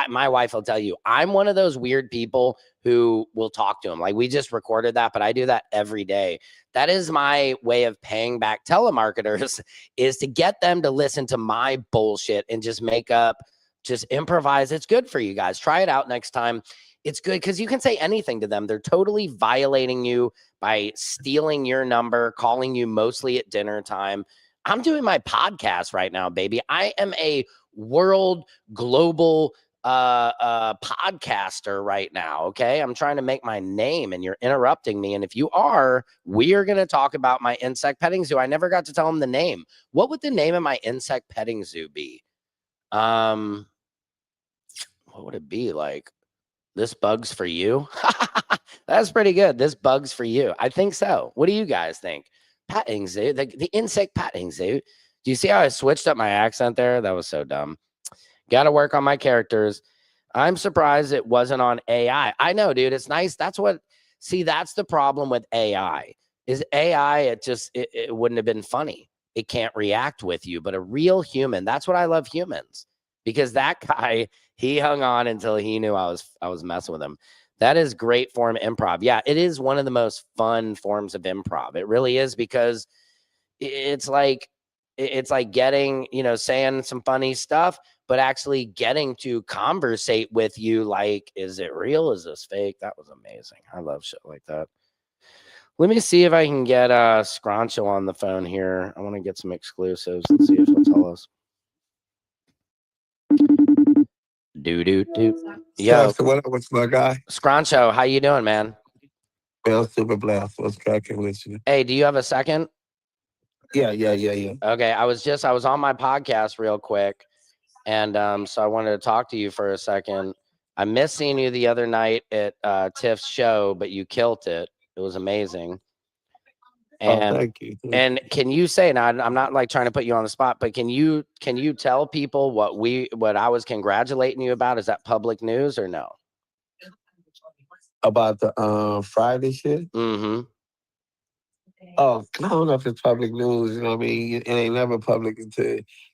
S2: My wife will tell you, I'm one of those weird people who will talk to them. Like we just recorded that, but I do that every day. That is my way of paying back telemarketers is to get them to listen to my bullshit and just make up, just improvise. It's good for you guys. Try it out next time. It's good because you can say anything to them. They're totally violating you by stealing your number, calling you mostly at dinner time. I'm doing my podcast right now, baby. I am a world global podcaster right now. Okay. I'm trying to make my name and you're interrupting me. And if you are, we are going to talk about my insect petting zoo. I never got to tell them the name. What would the name of my insect petting zoo be? What would it be? Like, this bug's for you? That's pretty good. This bug's for you. I think so. What do you guys think? Petting zoo, the insect petting zoo. Do you see how I switched up my accent there? That was so dumb. Got to work on my characters. I'm surprised it wasn't on AI. I know, dude. It's nice. That's the problem with AI. Is AI, it wouldn't have been funny. It can't react with you, but a real human, that's what I love humans. Because that guy, he hung on until he knew I was messing with him. That is great form improv. Yeah, it is one of the most fun forms of improv. It really is because it's like getting, saying some funny stuff, but actually getting to conversate with you. Like, is it real? Is this fake? That was amazing. I love shit like that. Let me see if I can get Scroncho on the phone here. I want to get some exclusives and see if he'll tell us. Do. Yo,
S10: So what up with my guy?
S2: Scroncho, how you doing, man?
S10: Well, super blessed. What's cracking with you?
S2: Hey, do you have a second?
S10: Yeah.
S2: Okay, I was on my podcast real quick, and so I wanted to talk to you for a second. I missed seeing you the other night at Tiff's show, but you killed it. It was amazing. And
S10: thank you.
S2: And can you say, now I'm not like trying to put you on the spot, but can you tell people what I was congratulating you about? Is that public news or no?
S10: About the Friday shit?
S2: Mm-hmm.
S10: Oh, I don't know if it's public news, you know what I mean? It ain't never public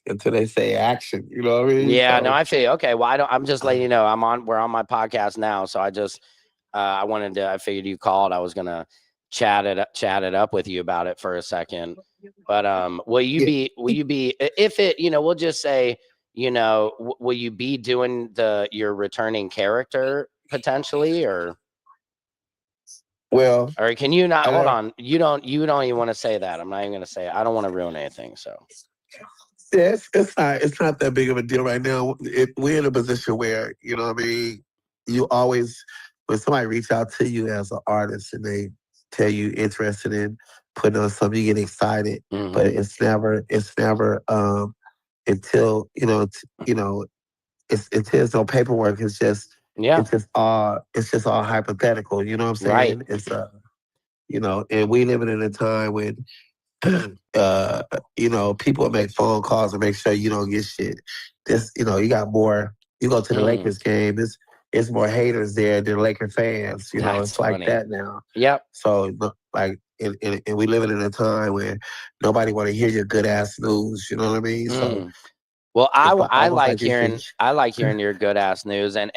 S10: until they say action, you know what I mean?
S2: Yeah,
S10: So,
S2: no, I feel okay. Well, I'm just letting you know we're on my podcast now. So I just I figured you called. I was gonna chat it up with you about it for a second. But will you be if it, we'll just say, will you be doing your returning character potentially, or
S10: well,
S2: can you not hold on? You don't even want to say that. I'm not even gonna say it. I don't want to ruin anything. So
S10: yeah, it's not that big of a deal right now. We're in a position where, you know what I mean, you always, when somebody reach out to you as an artist and they tell you interested in putting on something, you get excited.
S2: Mhm.
S10: But it's never until until there's no paperwork. It's just it's just all hypothetical. You know what I'm saying?
S2: Right.
S10: It's and we living in a time when people make phone calls and make sure you don't get shit. You got more. You go to the Lakers game. It's more haters there than Laker fans.
S2: That's
S10: it's like
S2: funny.
S10: that now.
S2: Yep.
S10: So and we living in a time where nobody want to hear your good ass news. You know what I mean? So.
S2: Well, I
S10: almost
S2: like
S10: like
S2: hearing your good ass news, and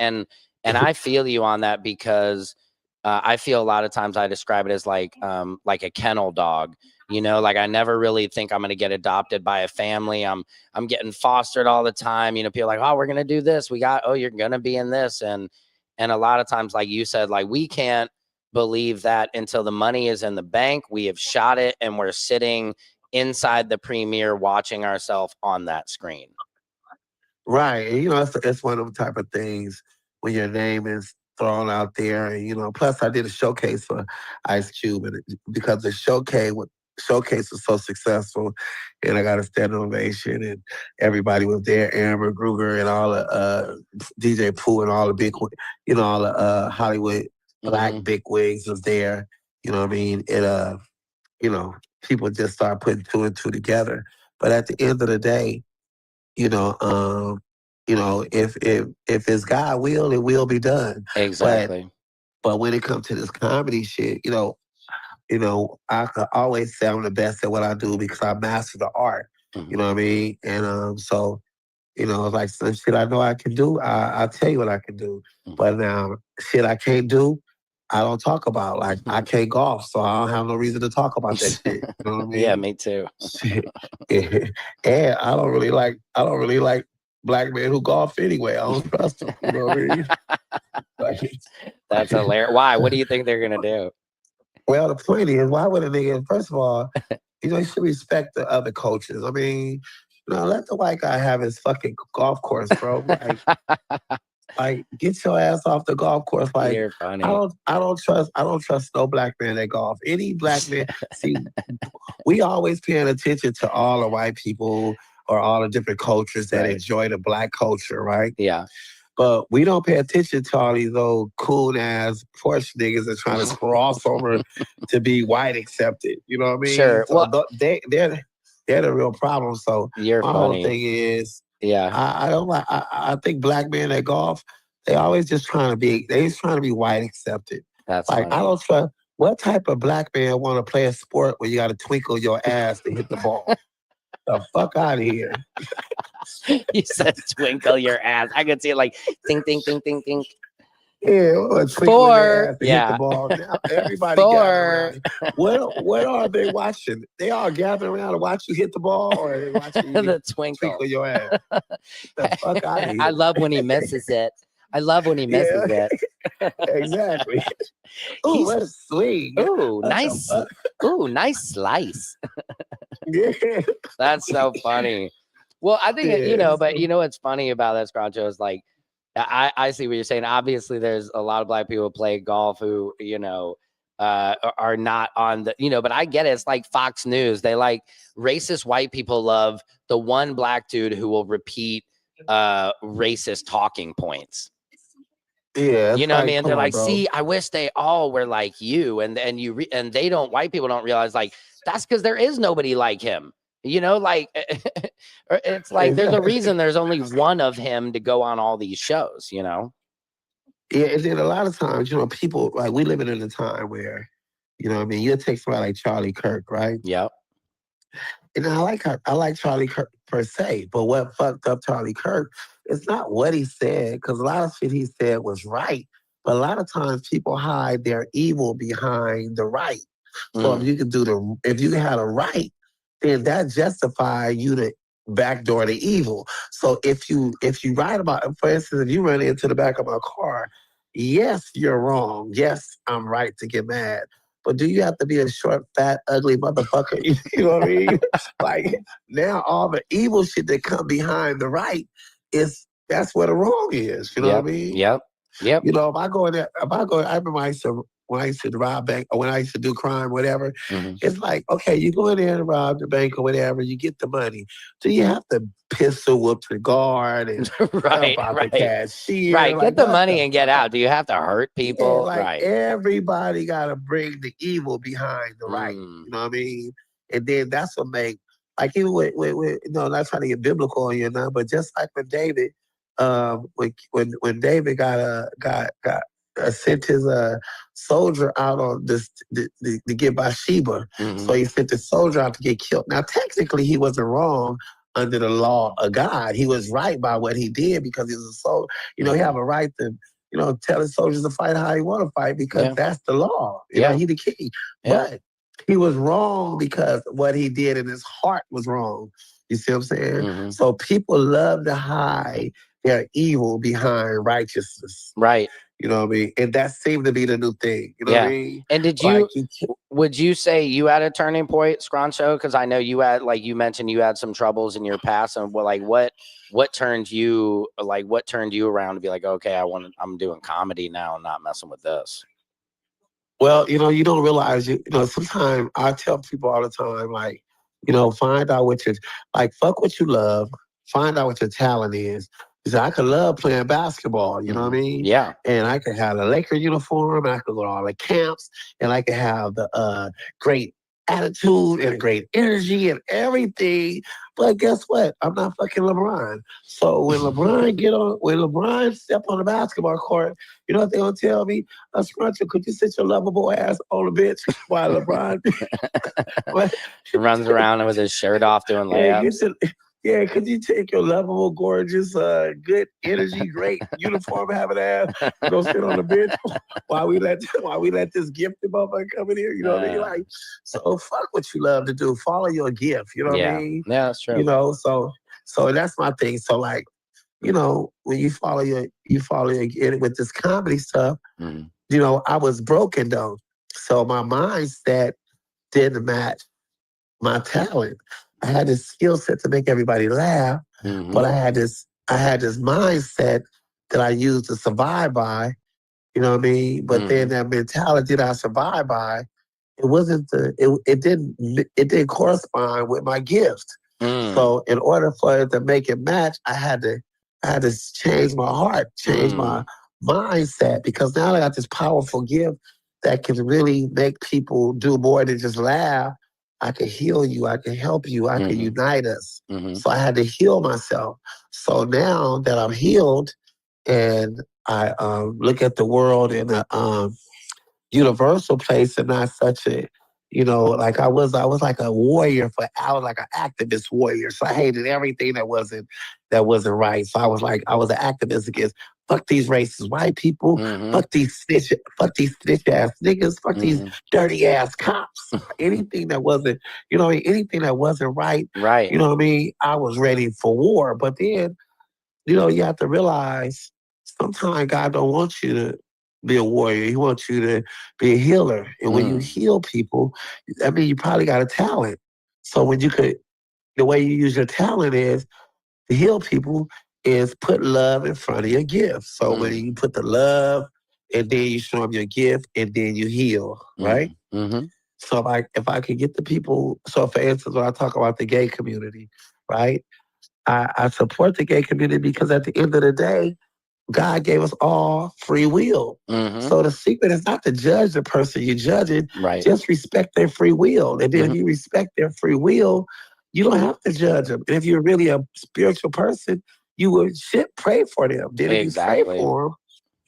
S2: I feel you on that because I feel a lot of times I describe it as like a kennel dog. Like I never really think I'm going to get adopted by a family. I'm getting fostered all the time. People are like, oh, we're going to do this. You're going to be in this. And a lot of times, like you said, like we can't believe that until the money is in the bank. We have shot it and we're sitting inside the premiere watching ourselves on that screen.
S10: Right. And, it's one of them type of things when your name is thrown out there. And, plus I did a showcase for Ice Cube, and because the showcase was so successful, and I got a standing ovation, and everybody was there. Amber Gruger and all the DJ Pooh and all the big, all the Hollywood black big wigs was there. You know what I mean? It people just start putting two and two together. But at the end of the day, if it's God will, it will be done.
S2: Exactly.
S10: But when it comes to this comedy shit, I could always say I'm the best at what I do because I master the art. You know what I mean? And so, like some shit I know I can do, I'll tell you what I can do. But now, shit I can't do, I don't talk about. Like, I can't golf, so I don't have no reason to talk about that shit. You know what I mean?
S2: Yeah, me too.
S10: Shit. And I don't really like black men who golf anyway. I don't trust them. You know what I mean?
S2: That's hilarious. Why? What do you think they're gonna do?
S10: Well, the point is, why would a nigga, first of all, you should respect the other coaches. I mean, let the white guy have his fucking golf course, bro. Like, get your ass off the golf course. Like,
S2: You're funny.
S10: I don't trust no black man at golf. Any black man, see, we always paying attention to all the white people or all the different cultures that enjoy the black culture, right?
S2: Yeah.
S10: But we don't pay attention to all these old cool ass Porsche niggas that trying to cross over to be white accepted. You know what I mean?
S2: Sure.
S10: So they're the real problem. So
S2: You're
S10: my
S2: funny.
S10: whole thing is,
S2: yeah,
S10: I don't like. I think black men at golf, they always just trying to be. They just trying to be white accepted.
S2: That's
S10: like
S2: funny.
S10: I don't trust. What type of black man want to play a sport where you got to twinkle your ass to hit the ball? The fuck out of here.
S2: You said twinkle your ass. I could see it like think, think, think, think, think.
S10: Yeah,
S2: Four.
S10: Hit the ball. Now, everybody
S2: Four.
S10: What are they watching? They all gathering around to watch you hit the ball, or are they watching you
S2: The twinkle
S10: your ass? The fuck out of here.
S2: I love when he misses it. I love when he misses it.
S10: Exactly. Ooh, what a swing.
S2: Ooh,
S10: What
S2: nice.
S10: the
S2: Ooh, nice slice.
S10: Yeah.
S2: That's so funny. Well, I think,
S10: Yeah,
S2: but what's funny about that, Scroncho, is like, I see what you're saying. Obviously, there's a lot of black people who play golf who, are not on the, but I get it. It's like Fox News. They like racist white people love the one black dude who will repeat racist talking points.
S10: Yeah,
S2: You know what I mean? And they're like,
S10: bro.
S2: see, I wish they all were like you. And they don't, white people don't realize like, that's because there is nobody like him. Like it's like there's a reason there's only one of him to go on all these shows,
S10: Yeah, and then a lot of times, people like we living in a time where, you take somebody like Charlie Kirk, right?
S2: Yep.
S10: And I like Charlie Kirk per se, but what fucked up Charlie Kirk is not what he said, because a lot of shit he said was right. But a lot of times people hide their evil behind the right. So if you had a right, then that justifies you to backdoor the evil. So if you write about, for instance, if you run into the back of my car, yes, you're wrong. Yes, I'm right to get mad. But do you have to be a short, fat, ugly motherfucker? You know what I mean? Like, now all the evil shit that come behind the right that's where the wrong is. You know what I mean?
S2: Yep.
S10: If I go in there, I remember when I used to rob bank, or when I used to do crime, whatever, it's like, okay, you go in there and rob the bank or whatever, you get the money. So you have to pistol whoop the guard and
S2: right,
S10: help out the cashier.
S2: Right,
S10: like,
S2: get the money and get out. Do you have to hurt people?
S10: Yeah,
S2: right.
S10: Everybody got to bring the evil behind the right. You know what I mean? And then that's what make, like, even with not trying to get biblical on you now, but just like with David, when David got sent his soldier out on this to get Bathsheba, so he sent the soldier out to get killed. Now, technically, he wasn't wrong under the law of God. He was right by what he did because he was a soldier. He have a right to tell his soldiers to fight how he want to fight because that's the law. You know, he the king. But he was wrong because what he did in his heart was wrong. You see what I'm saying? So people love to hide their evil behind righteousness.
S2: Right.
S10: You know what I mean? And that seemed to be the new thing. You know what I mean?
S2: And would you say you had a turning point, Scroncho? Because I know you had, like you mentioned, you had some troubles in your past, and what turned you around to be like, okay, I'm doing comedy now and not messing with this?
S10: Well, you don't realize, sometimes I tell people all the time, like, find out fuck what you love, find out what your talent is. Because I could love playing basketball, you know what I mean?
S2: Yeah.
S10: And I could have the Laker uniform, and I could go to all the camps, and I could have the great attitude and great energy and everything. But guess what? I'm not fucking LeBron. So when LeBron step on the basketball court, you know what they gonna tell me? Scruncher, could you sit your lovable ass on the bench while LeBron
S2: Runs around with his shirt off doing layups.
S10: Yeah, could you take your lovable, gorgeous, good energy, great uniform having ass, go sit on the bench while we let this gifted motherfucker come in here? You know what I mean? Like, so fuck what you love to do. Follow your gift. You know what I mean?
S2: Yeah, that's true.
S10: You know, so that's my thing. So like, you know, when you follow your with this comedy stuff, you know, I was broken though. So my mindset didn't match my talent. I had this skill set to make everybody laugh, but I had this mindset that I used to survive by. You know what I mean? But then that mentality that I survived by, it wasn't it didn't correspond with my gift. So in order for it to make it match, I had to change my heart, change my mindset, because now I got this powerful gift that can really make people do more than just laugh. I can heal you. I can help you. I can unite us. So I had to heal myself. So now that I'm healed and I look at the world in a universal place and not such a, you know, like I was like a warrior I was like an activist warrior. So I hated everything that wasn't right. So I was an activist against fuck these racist white people, fuck these snitch ass niggas, fuck these dirty ass cops. Anything that wasn't, you know, anything that wasn't right.
S2: Right.
S10: You know what I mean? I was ready for war. But then, you know, you have to realize sometimes God don't want you to be a warrior. He wants you to be a healer. And when you heal people, I mean, you probably got a talent. So the way you use your talent is to heal people is put love in front of your gift. So when you put the love and then you show them your gift and then you heal, right? So if I could get the people, so for instance, when I talk about the gay community, right? I support the gay community because at the end of the day, God gave us all free will. So the secret is not to judge the person you're judging.
S2: Right.
S10: Just respect their free will. And then if you respect their free will, you don't have to judge them. And if you're really a spiritual person, you should pray for them. Then if you pray for them,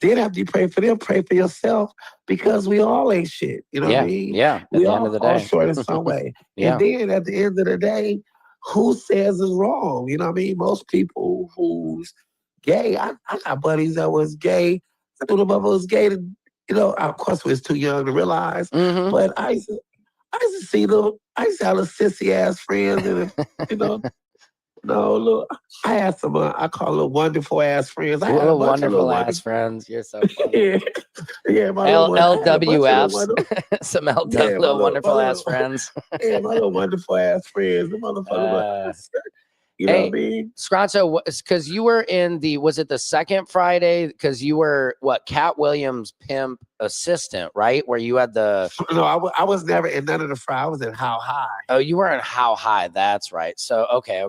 S10: then after you pray for them, pray for yourself, because we all ain't shit. You know what I mean?
S2: Yeah. At
S10: We
S2: the
S10: all
S2: end of the
S10: fall
S2: day.
S10: short in some way. And then at the end of the day, who says is wrong? You know what I mean? Most people who's gay, I got buddies that was gay. I knew the mother was gay. You know, of course, we was too young to realize. But I used to see them. I used to have little sissy ass friends, and you know, no, look, I had some. I call little wonderful ass friends. I had a
S2: Little
S10: bunch of
S2: wonderful ass friends. You're so funny.
S10: yeah, my little
S2: LWFs. Some little wonderful ass friends.
S10: Yeah, my little wonderful ass friends. The motherfuckers. You know what I mean?
S2: Scranzo, because you were in was it the second Friday? Because you were Cat Williams' pimp assistant, right? Where you had the...
S10: No, I was never in none of the Friday. I was in How High.
S2: Oh, you were in How High. That's right. So, okay.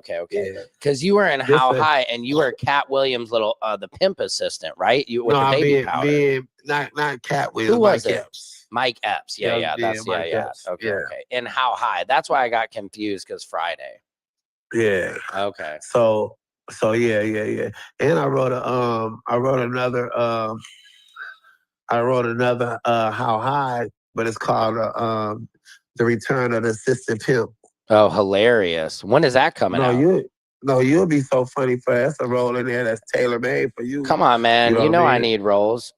S2: Because you were in How High and you were Cat Williams' little, the pimp assistant, right? You with the baby powder.
S10: Not Cat Williams.
S2: Who was
S10: Mike
S2: it?
S10: Epps.
S2: Mike Epps. Yeah. That's,
S10: Mike Epps.
S2: Okay. In How High. That's why I got confused, because Friday.
S10: Yeah.
S2: Okay.
S10: So yeah. And I wrote another How High, but it's called The Return of the Assistant Pimp.
S2: Oh, hilarious. When is that coming out?
S10: You'll be so funny for that's a role in there that's tailor made for you.
S2: Come on, man. You know I need roles.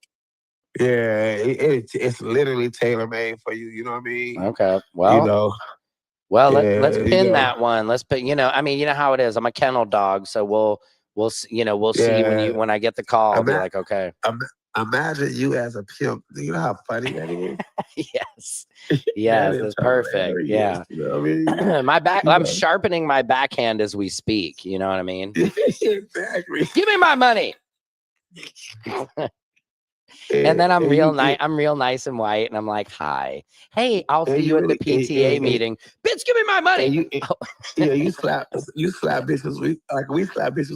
S10: Yeah, it's literally tailor made for you. You know what I mean?
S2: Okay. Well,
S10: you know.
S2: Well, let's pin that one. Let's put, I mean, you know how it is. I'm a kennel dog, so we'll see when I get the call. I'll be like, okay.
S10: Imagine you as a pimp. You know how funny that is?
S2: Yes. Yes, that's perfect. Yeah.
S10: You know what I mean?
S2: My back, I'm sharpening my backhand as we speak. You know what I mean?
S10: Exactly.
S2: Give me my money. And then I'm real nice and white, and I'm like, "Hi, hey, I'll see you at the PTA meeting." Bitch, give me my money.
S10: You slap bitches we slap bitches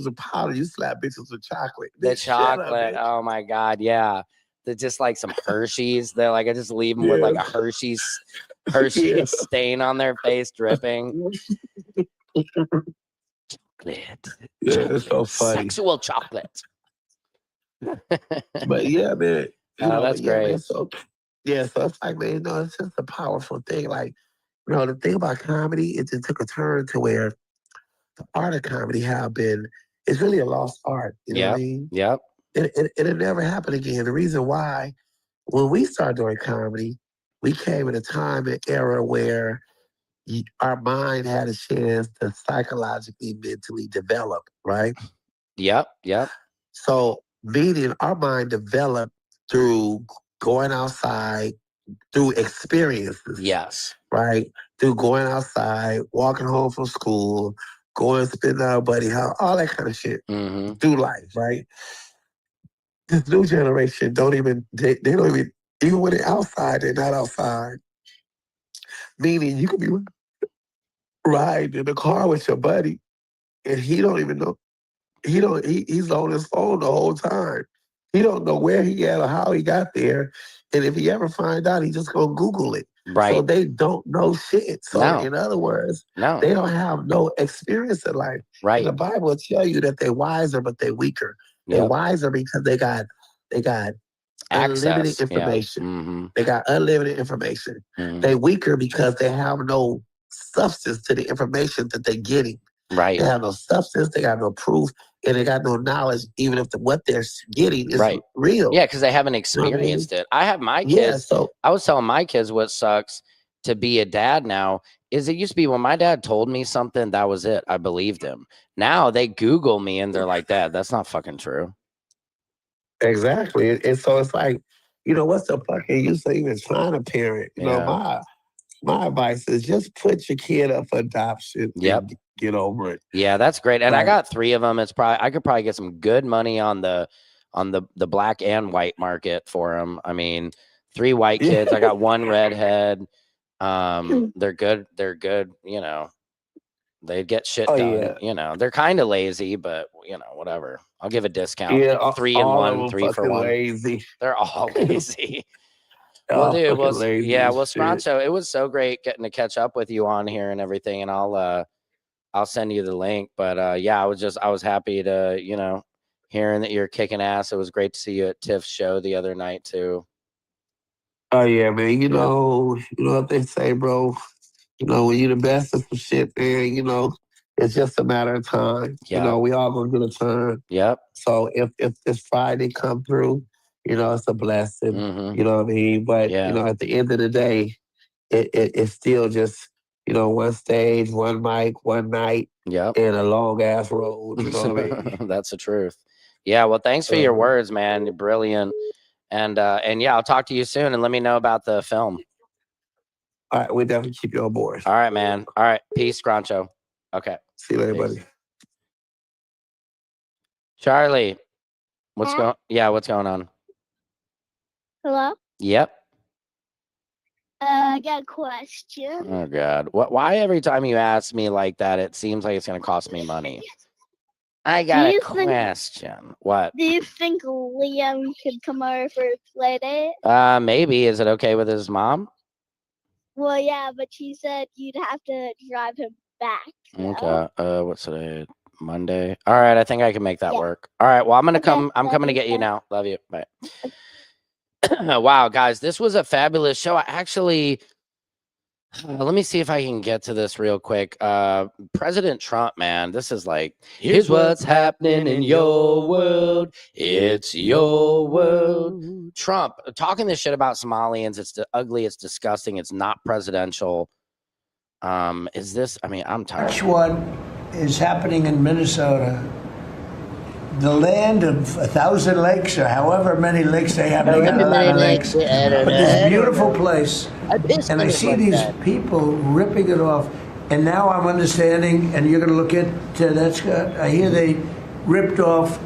S10: with powder. You slap bitches with chocolate.
S2: The chocolate. Oh my god, yeah. They're just like some Hershey's. They're like, I just leave them with like a Hershey's Hershey's stain on their face, dripping. Chocolate.
S10: Yeah, it's so funny.
S2: Sexual chocolate.
S10: But yeah, man.
S2: That's great.
S10: Man, so it's like, man, it's just a powerful thing. Like, the thing about comedy, it just took a turn to where the art of comedy it's really a lost art. You know what I mean?
S2: Yep.
S10: It'll never happen again. The reason why, when we started doing comedy, we came in a time and era where our mind had a chance to psychologically, mentally develop, right?
S2: Yep.
S10: So, meaning our mind developed through going outside, through experiences.
S2: Yes.
S10: Right? Through going outside, walking home from school, going spending our buddy house, all that kind of shit.
S2: Mm-hmm.
S10: Through life, right? This new generation they don't even when they're outside, they're not outside. Meaning you could be riding in the car with your buddy and he don't even know. He's on his phone the whole time. He don't know where he at or how he got there. And if he ever find out, he just gonna Google it.
S2: Right.
S10: So they don't know shit. So in other words, they don't have no experience in life.
S2: Right.
S10: And the Bible will tell you that they're wiser, but they're weaker. They're wiser because they got unlimited information.
S2: Mm-hmm.
S10: They got unlimited information.
S2: Mm-hmm.
S10: They're weaker because they have no substance to the information that they're getting.
S2: Right.
S10: They have no substance, they got no proof, and they got no knowledge, even if what they're getting is real.
S2: Yeah, because they haven't experienced it. I have my kids.
S10: Yeah, so
S2: I was telling my kids what sucks to be a dad now is it used to be when my dad told me something, that was it. I believed him. Now they Google me and they're like, Dad, that's not fucking true.
S10: Exactly. And so it's like, what's the fucking use of even trying to parent? My advice is just put your kid up for adoption and get over it.
S2: Yeah, that's great. And I got 3 of them. I could probably get some good money on the black and white market for them. I mean, 3 white kids. I got 1 redhead. They're good. They get shit done.
S10: Yeah.
S2: They're kind of lazy, but whatever. I'll give a discount.
S10: Yeah,
S2: 3 and 1, 3 for 1.
S10: Lazy.
S2: They're all lazy. Well, dude, Scrancho, it was so great getting to catch up with you on here and everything, and I'll send you the link. But I was happy to, hearing that you're kicking ass. It was great to see you at Tiff's show the other night too.
S10: Oh yeah, man. You know what they say, bro. When you're the best of some shit, man, it's just a matter of time.
S2: Yep.
S10: We all gonna get a turn.
S2: Yep.
S10: So if this Friday come through, it's a blessing.
S2: Mm-hmm.
S10: You know what I mean? But at the end of the day, it's still just one stage, one mic, one night, and a long ass road. You know what I mean?
S2: That's the truth. Yeah. Well, thanks for your words, man. You're brilliant. And I'll talk to you soon and let me know about the film.
S10: All right, we'll definitely keep you on board.
S2: All right, man. All right. Peace, Scrancho. Okay.
S10: See you later, buddy.
S2: Charlie, what's going on?
S11: Hello?
S2: Yep.
S11: I got a question.
S2: Oh God. Why every time you ask me like that, it seems like it's gonna cost me money? I got a question. What?
S11: Do you think Liam could come over for a play date?
S2: Maybe. Is it okay with his mom?
S11: Well, yeah, but she said you'd have to drive him back.
S2: So. Okay. What's today? Monday. All right. I think I can make that work. All right. Well, I'm coming to get you now. Love you. Bye. Wow, guys, this was a fabulous show. I actually, let me see if I can get to this real quick. President Trump, man, this is like, here's what's happening in your world. It's your world. Trump talking this shit about Somalians. It's ugly. It's disgusting. It's not presidential. Is this? I mean, I'm tired.
S12: Watch what is happening in Minnesota. The land of 1,000 lakes, or however many lakes they have. They got a lot of lakes. But this beautiful place. And I see these people ripping it off. And now I'm understanding, and you're going to look at that, Scott. I hear they ripped off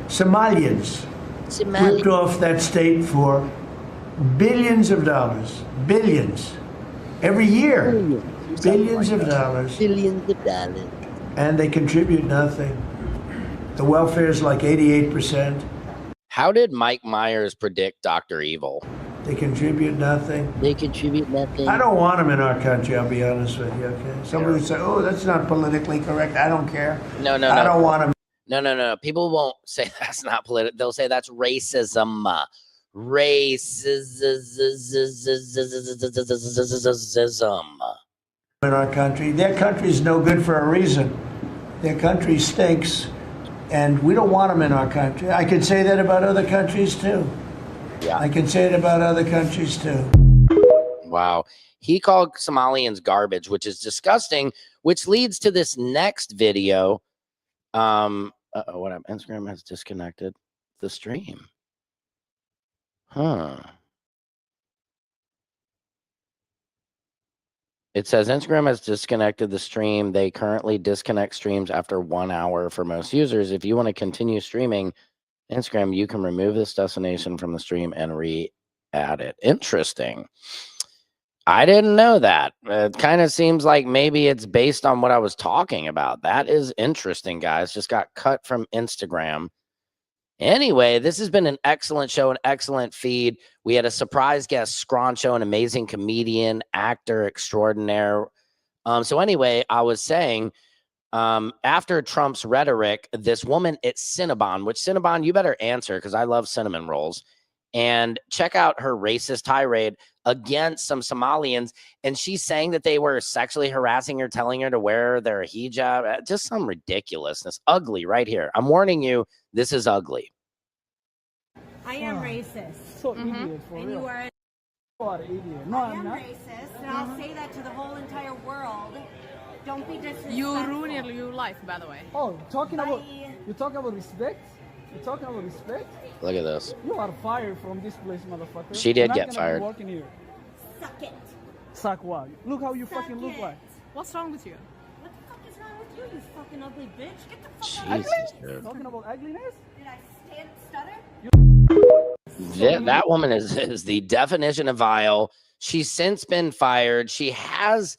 S12: Somalians. Ripped off that state for billions of dollars. Billions. Every year. Billions of dollars.
S13: Billions of dollars.
S12: And they contribute nothing. The welfare is like 88%.
S2: How did Mike Myers predict Dr. Evil?
S12: They contribute nothing.
S2: They contribute nothing.
S12: I don't want them in our country, I'll be honest with you, okay? Somebody would say, oh, that's not politically correct. I don't care.
S2: No, no,
S12: I
S2: no.
S12: don't want them.
S2: No. People won't say that's not political. They'll say that's racism. Racism.
S12: In our country. Their country's no good for a reason. Their country stinks, and we don't want them in our country. I could say that about other countries too.
S2: Yeah.
S12: I can say it about other countries too.
S2: Wow. He called Somalians garbage, which is disgusting, which leads to this next video. What happened? Instagram has disconnected the stream. Huh. It says Instagram has disconnected the stream. They currently disconnect streams after 1 hour for most users. If you want to continue streaming Instagram, you can remove this destination from the stream and re-add it. Interesting. I didn't know that. It kind of seems like maybe it's based on what I was talking about. That is interesting, guys. Just got cut from Instagram. Anyway, this has been an excellent show, an excellent feed. We had a surprise guest, Scroncho, an amazing comedian, actor extraordinaire. So anyway, I was saying, after Trump's rhetoric, this woman at Cinnabon, which Cinnabon, you better answer because I love cinnamon rolls. And check out her racist tirade against some Somalians. And she's saying that they were sexually harassing her, telling her to wear their hijab. Just some ridiculousness. Ugly right here. I'm warning you, this is ugly.
S13: I am racist.
S14: So idiot, for
S13: And
S14: real.
S13: you are.
S14: You are idiot. No,
S13: I
S14: I'm
S13: am
S14: not.
S13: racist, and I'll say that to the whole entire world. Don't be disrespectful.
S15: You ruin your life, by the way.
S14: Oh, talking about
S13: Bye.
S14: you talking about respect? You talking about respect?
S2: Look at this.
S14: You are fired from this place, motherfucker.
S2: She did
S14: You're not
S2: get
S14: gonna be
S2: fired.
S14: Working here.
S13: Suck it.
S14: Suck what? Look how you
S13: Suck
S14: fucking look
S13: it.
S14: like.
S15: What's wrong with you?
S13: What the fuck is wrong with you, you fucking ugly bitch? Get the fuck out of
S2: Jesus,
S13: here.
S2: dude.
S14: Talking about ugliness?
S13: Did I stutter?
S2: That woman is the definition of vile. She's since been fired. She has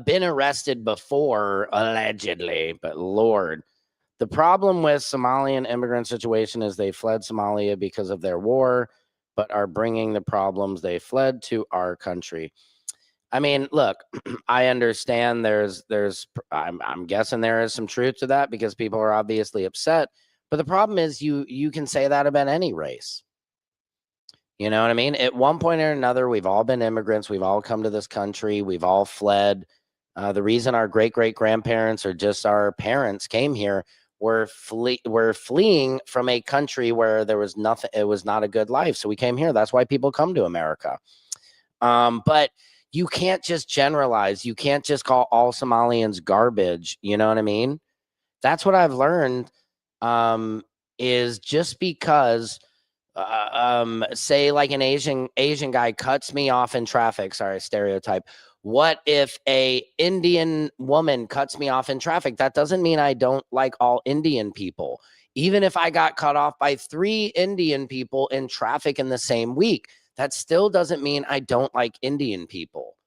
S2: been arrested before, allegedly, but Lord. The problem with Somalian immigrant situation is they fled Somalia because of their war, but are bringing the problems they fled to our country. I mean, look, I understand I'm guessing there is some truth to that because people are obviously upset. But the problem is you can say that about any race. You know what I mean? At one point or another, we've all been immigrants. We've all come to this country. We've all fled. The reason our great-great-grandparents or just our parents came here were fleeing from a country where there was nothing. It was not a good life. So we came here. That's why people come to America. But you can't just generalize. You can't just call all Somalians garbage. You know what I mean? That's what I've learned. Is just because say like an Asian guy cuts me off in traffic, sorry, stereotype. What if a Indian woman cuts me off in traffic? That doesn't mean I don't like all Indian people. Even if I got cut off by 3 Indian people in traffic in the same week, that still doesn't mean I don't like Indian people.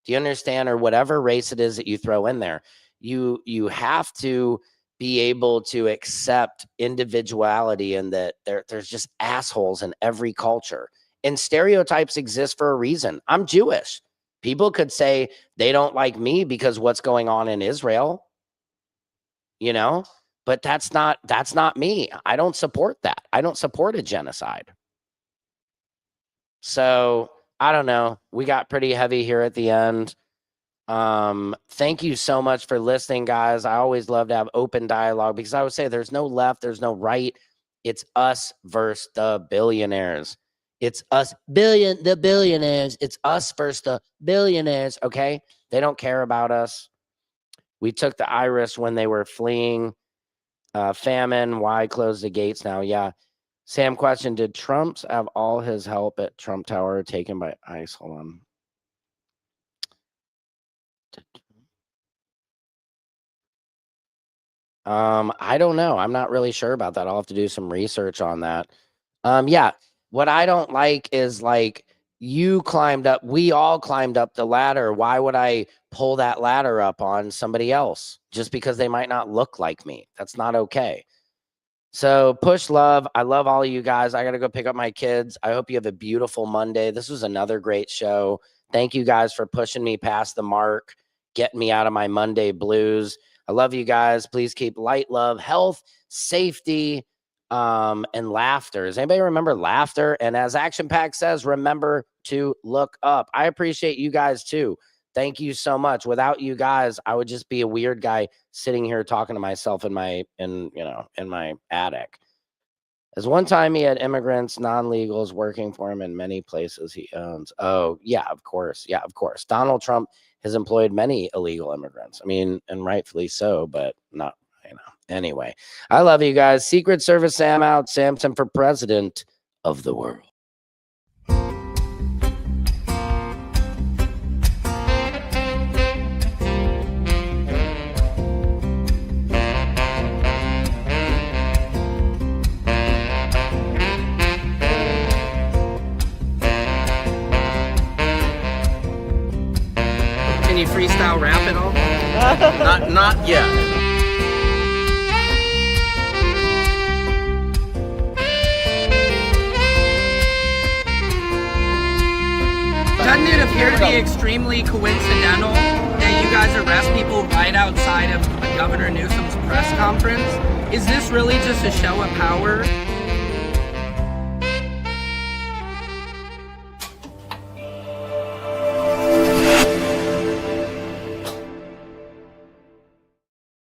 S2: Do you understand? Or whatever race it is that you throw in there, you have to be able to accept individuality and that there's just assholes in every culture. And stereotypes exist for a reason. I'm Jewish. People could say they don't like me because what's going on in Israel, you know, but that's not me. I don't support that. I don't support a genocide. So I don't know. We got pretty heavy here at the end. Thank you so much for listening, guys. I always love to have open dialogue because I would say there's no left, there's no right. It's us versus the billionaires. It's us, the billionaires. It's us versus the billionaires, okay? They don't care about us. We took the Irish when they were fleeing famine. Why close the gates now? Yeah. Sam, question, did Trump have all his help at Trump Tower taken by ICE? Hold on. I don't know. I'm not really sure about that. I'll have to do some research on that. Yeah. What I don't like is like we all climbed up the ladder. Why would I pull that ladder up on somebody else just because they might not look like me? That's not okay. So push love. I love all of you guys. I got to go pick up my kids. I hope you have a beautiful Monday. This was another great show. Thank you guys for pushing me past the mark, getting me out of my Monday blues. I love you guys. Please keep light, love, health, safety, and laughter. Does anybody remember laughter? And as Action Pack says, remember to look up. I appreciate you guys too. Thank you so much. Without you guys, I would just be a weird guy sitting here talking to myself in my attic. As one time he had immigrants, non-legals working for him in many places he owns. Oh, yeah, of course. Yeah, of course. Donald Trump has employed many illegal immigrants. I mean, and rightfully so, but not, Anyway, I love you guys. Secret Service Sam out. Samson for president of the world.
S1: Can you freestyle rap at all?
S2: Not yet.
S1: Doesn't it appear to be extremely coincidental that you guys arrest people right outside of Governor Newsom's press conference? Is this really just a show of power?